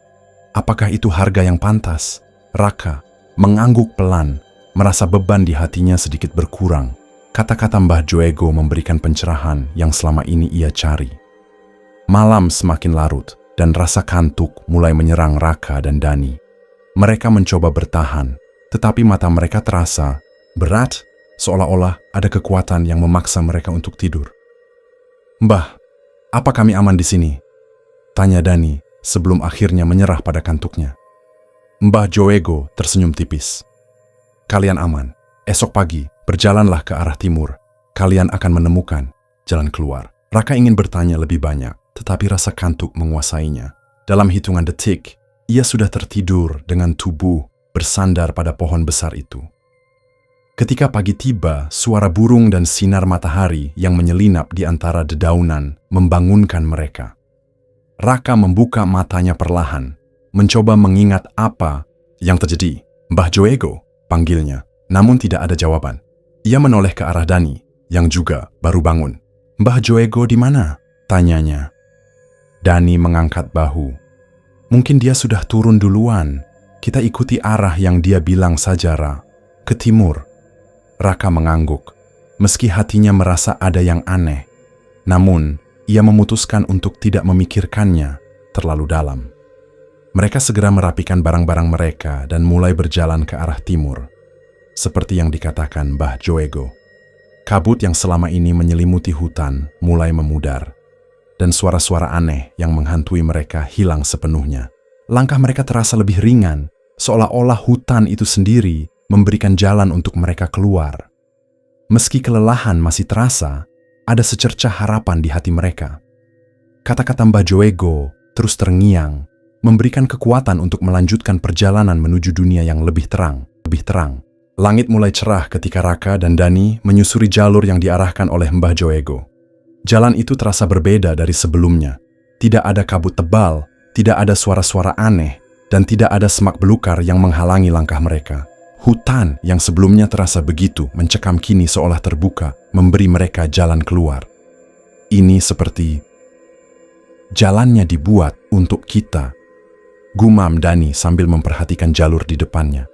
Apakah itu harga yang pantas? Raka mengangguk pelan, merasa beban di hatinya sedikit berkurang. Kata-kata Mbah Joego memberikan pencerahan yang selama ini ia cari. Malam semakin larut dan rasa kantuk mulai menyerang Raka dan Dani. Mereka mencoba bertahan, tetapi mata mereka terasa berat, seolah-olah ada kekuatan yang memaksa mereka untuk tidur. Mbah, apa kami aman di sini? Tanya Dani sebelum akhirnya menyerah pada kantuknya. Mbah Joego tersenyum tipis. Kalian aman. Esok pagi, berjalanlah ke arah timur. Kalian akan menemukan jalan keluar. Raka ingin bertanya lebih banyak, tetapi rasa kantuk menguasainya. Dalam hitungan detik, ia sudah tertidur dengan tubuh bersandar pada pohon besar itu. Ketika pagi tiba, suara burung dan sinar matahari yang menyelinap di antara dedaunan membangunkan mereka. Raka membuka matanya perlahan, mencoba mengingat apa yang terjadi. Mbah Joego, panggilnya, namun tidak ada jawaban. Ia menoleh ke arah Dani, yang juga baru bangun. Mbah Joego di mana? Tanyanya. Dani mengangkat bahu. Mungkin dia sudah turun duluan. Kita ikuti arah yang dia bilang saja, Ra. Ke timur. Raka mengangguk. Meski hatinya merasa ada yang aneh, namun ia memutuskan untuk tidak memikirkannya terlalu dalam. Mereka segera merapikan barang-barang mereka dan mulai berjalan ke arah timur. Seperti yang dikatakan Mbah Joego. Kabut yang selama ini menyelimuti hutan mulai memudar. Dan suara-suara aneh yang menghantui mereka hilang sepenuhnya. Langkah mereka terasa lebih ringan, seolah-olah hutan itu sendiri memberikan jalan untuk mereka keluar. Meski kelelahan masih terasa, ada secercah harapan di hati mereka. Kata-kata Mbah Joego terus terngiang, memberikan kekuatan untuk melanjutkan perjalanan menuju dunia yang lebih terang. Langit mulai cerah ketika Raka dan Dani menyusuri jalur yang diarahkan oleh Mbah Joego. Jalan itu terasa berbeda dari sebelumnya. Tidak ada kabut tebal, tidak ada suara-suara aneh, dan tidak ada semak belukar yang menghalangi langkah mereka. Hutan yang sebelumnya terasa begitu mencekam kini seolah terbuka, memberi mereka jalan keluar. Ini seperti jalannya dibuat untuk kita, gumam Dani sambil memperhatikan jalur di depannya.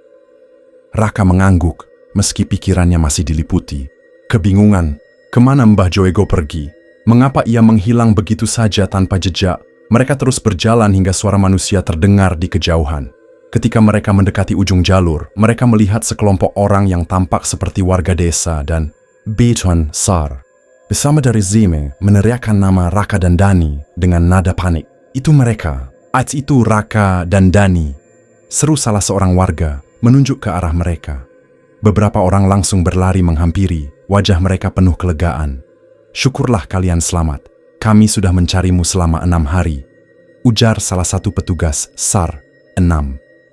Raka mengangguk, meski pikirannya masih diliputi kebingungan. Kemana Mbah Joego pergi? Mengapa ia menghilang begitu saja tanpa jejak? Mereka terus berjalan hingga suara manusia terdengar di kejauhan. Ketika mereka mendekati ujung jalur, mereka melihat sekelompok orang yang tampak seperti warga desa dan Beton Sar. Bersama dari Zime meneriakkan nama Raka dan Dani dengan nada panik. Itu mereka. Itu Raka dan Dani. Seru salah seorang warga menunjuk ke arah mereka. Beberapa orang langsung berlari menghampiri, wajah mereka penuh kelegaan. Syukurlah kalian selamat. Kami sudah mencarimu selama 6 hari. ujar salah satu petugas SAR 6.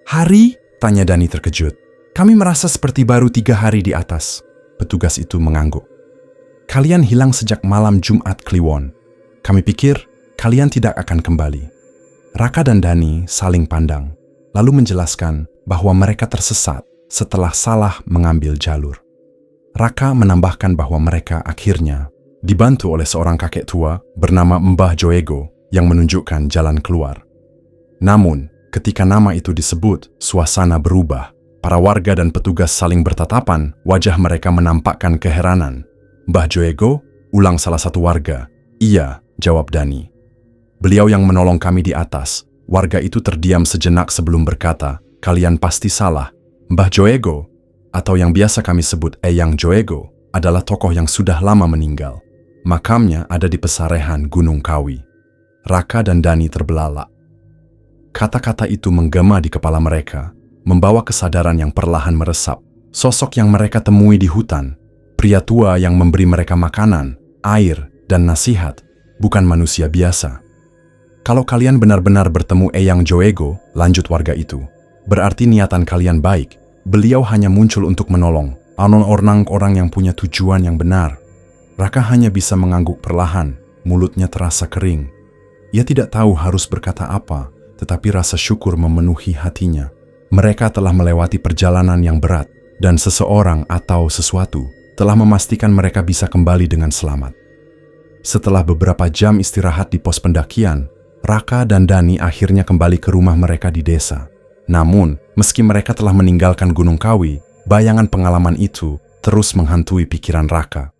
Hari? Tanya Dani terkejut. Kami merasa seperti baru 3 hari di atas. Petugas itu mengangguk. Kalian hilang sejak malam Jumat Kliwon. Kami pikir kalian tidak akan kembali. Raka dan Dani saling pandang, lalu menjelaskan bahwa mereka tersesat setelah salah mengambil jalur. Raka menambahkan bahwa mereka akhirnya dibantu oleh seorang kakek tua bernama Mbah Joego yang menunjukkan jalan keluar. Namun, ketika nama itu disebut, suasana berubah. Para warga dan petugas saling bertatapan, wajah mereka menampakkan keheranan. Mbah Joego, ulang salah satu warga. Iya, jawab Dani. Beliau yang menolong kami di atas. Warga itu terdiam sejenak sebelum berkata, kalian pasti salah. Mbah Joego, atau yang biasa kami sebut Eyang Joego, adalah tokoh yang sudah lama meninggal. Makamnya ada di pesarehan Gunung Kawi. Raka dan Dani terbelalak. Kata-kata itu menggema di kepala mereka, membawa kesadaran yang perlahan meresap. Sosok yang mereka temui di hutan, pria tua yang memberi mereka makanan, air, dan nasihat, bukan manusia biasa. Kalau kalian benar-benar bertemu Eyang Joego, lanjut warga itu, berarti niatan kalian baik. Beliau hanya muncul untuk menolong, orang yang punya tujuan yang benar. Raka hanya bisa mengangguk perlahan, mulutnya terasa kering. Ia tidak tahu harus berkata apa, tetapi rasa syukur memenuhi hatinya. Mereka telah melewati perjalanan yang berat, dan seseorang atau sesuatu telah memastikan mereka bisa kembali dengan selamat. Setelah beberapa jam istirahat di pos pendakian, Raka dan Dani akhirnya kembali ke rumah mereka di desa. Namun, meski mereka telah meninggalkan Gunung Kawi, bayangan pengalaman itu terus menghantui pikiran Raka.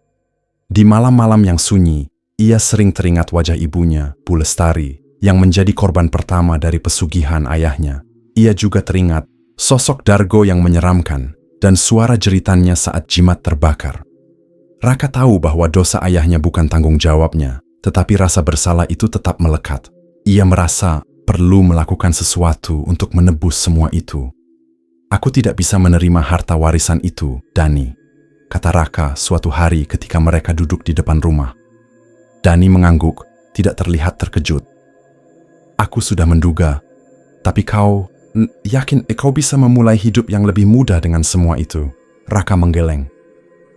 Di malam-malam yang sunyi, ia sering teringat wajah ibunya, Bu Lestari, yang menjadi korban pertama dari pesugihan ayahnya. Ia juga teringat sosok Dargo yang menyeramkan dan suara jeritannya saat jimat terbakar. Raka tahu bahwa dosa ayahnya bukan tanggung jawabnya, tetapi rasa bersalah itu tetap melekat. Ia merasa perlu melakukan sesuatu untuk menebus semua itu. Aku tidak bisa menerima harta warisan itu, Dani, kata Raka suatu hari ketika mereka duduk di depan rumah. Dani mengangguk, tidak terlihat terkejut. Aku sudah menduga, tapi kau yakin kau bisa memulai hidup yang lebih mudah dengan semua itu? Raka menggeleng.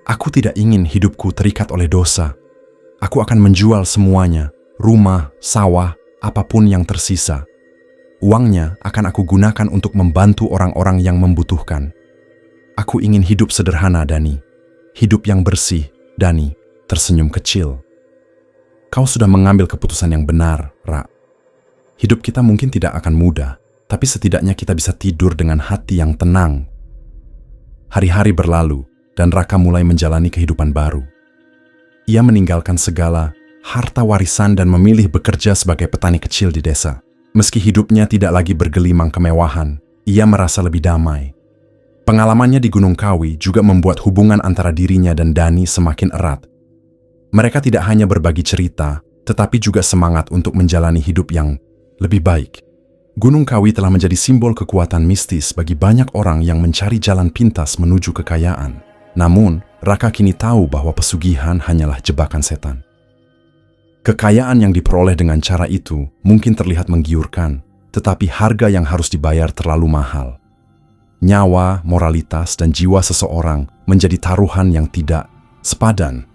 Aku tidak ingin hidupku terikat oleh dosa. Aku akan menjual semuanya, rumah, sawah, apapun yang tersisa. Uangnya akan aku gunakan untuk membantu orang-orang yang membutuhkan. Aku ingin hidup sederhana, Dani. Hidup yang bersih, Dani tersenyum kecil. Kau sudah mengambil keputusan yang benar, Ra. Hidup kita mungkin tidak akan mudah, tapi setidaknya kita bisa tidur dengan hati yang tenang. Hari-hari berlalu, dan Raka mulai menjalani kehidupan baru. Ia meninggalkan segala harta warisan dan memilih bekerja sebagai petani kecil di desa. Meski hidupnya tidak lagi bergelimang kemewahan, ia merasa lebih damai. Pengalamannya di Gunung Kawi juga membuat hubungan antara dirinya dan Dani semakin erat. Mereka tidak hanya berbagi cerita, tetapi juga semangat untuk menjalani hidup yang lebih baik. Gunung Kawi telah menjadi simbol kekuatan mistis bagi banyak orang yang mencari jalan pintas menuju kekayaan. Namun, Raka kini tahu bahwa pesugihan hanyalah jebakan setan. Kekayaan yang diperoleh dengan cara itu mungkin terlihat menggiurkan, tetapi harga yang harus dibayar terlalu mahal. Nyawa, moralitas, dan jiwa seseorang menjadi taruhan yang tidak sepadan.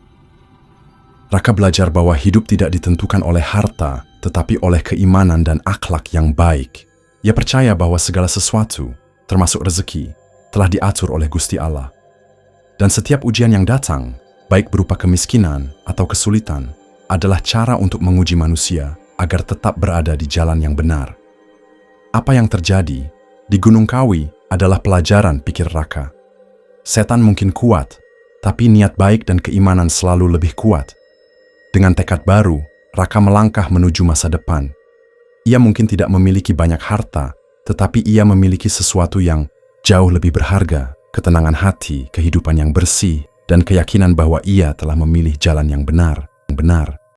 Raka belajar bahwa hidup tidak ditentukan oleh harta, tetapi oleh keimanan dan akhlak yang baik. Ia percaya bahwa segala sesuatu, termasuk rezeki, telah diatur oleh Gusti Allah. Dan setiap ujian yang datang, baik berupa kemiskinan atau kesulitan, adalah cara untuk menguji manusia agar tetap berada di jalan yang benar. Apa yang terjadi di Gunung Kawi adalah pelajaran, pikir Raka. Setan mungkin kuat, tapi niat baik dan keimanan selalu lebih kuat. Dengan tekad baru, Raka melangkah menuju masa depan. Ia mungkin tidak memiliki banyak harta, tetapi ia memiliki sesuatu yang jauh lebih berharga, ketenangan hati, kehidupan yang bersih, dan keyakinan bahwa ia telah memilih jalan yang benar.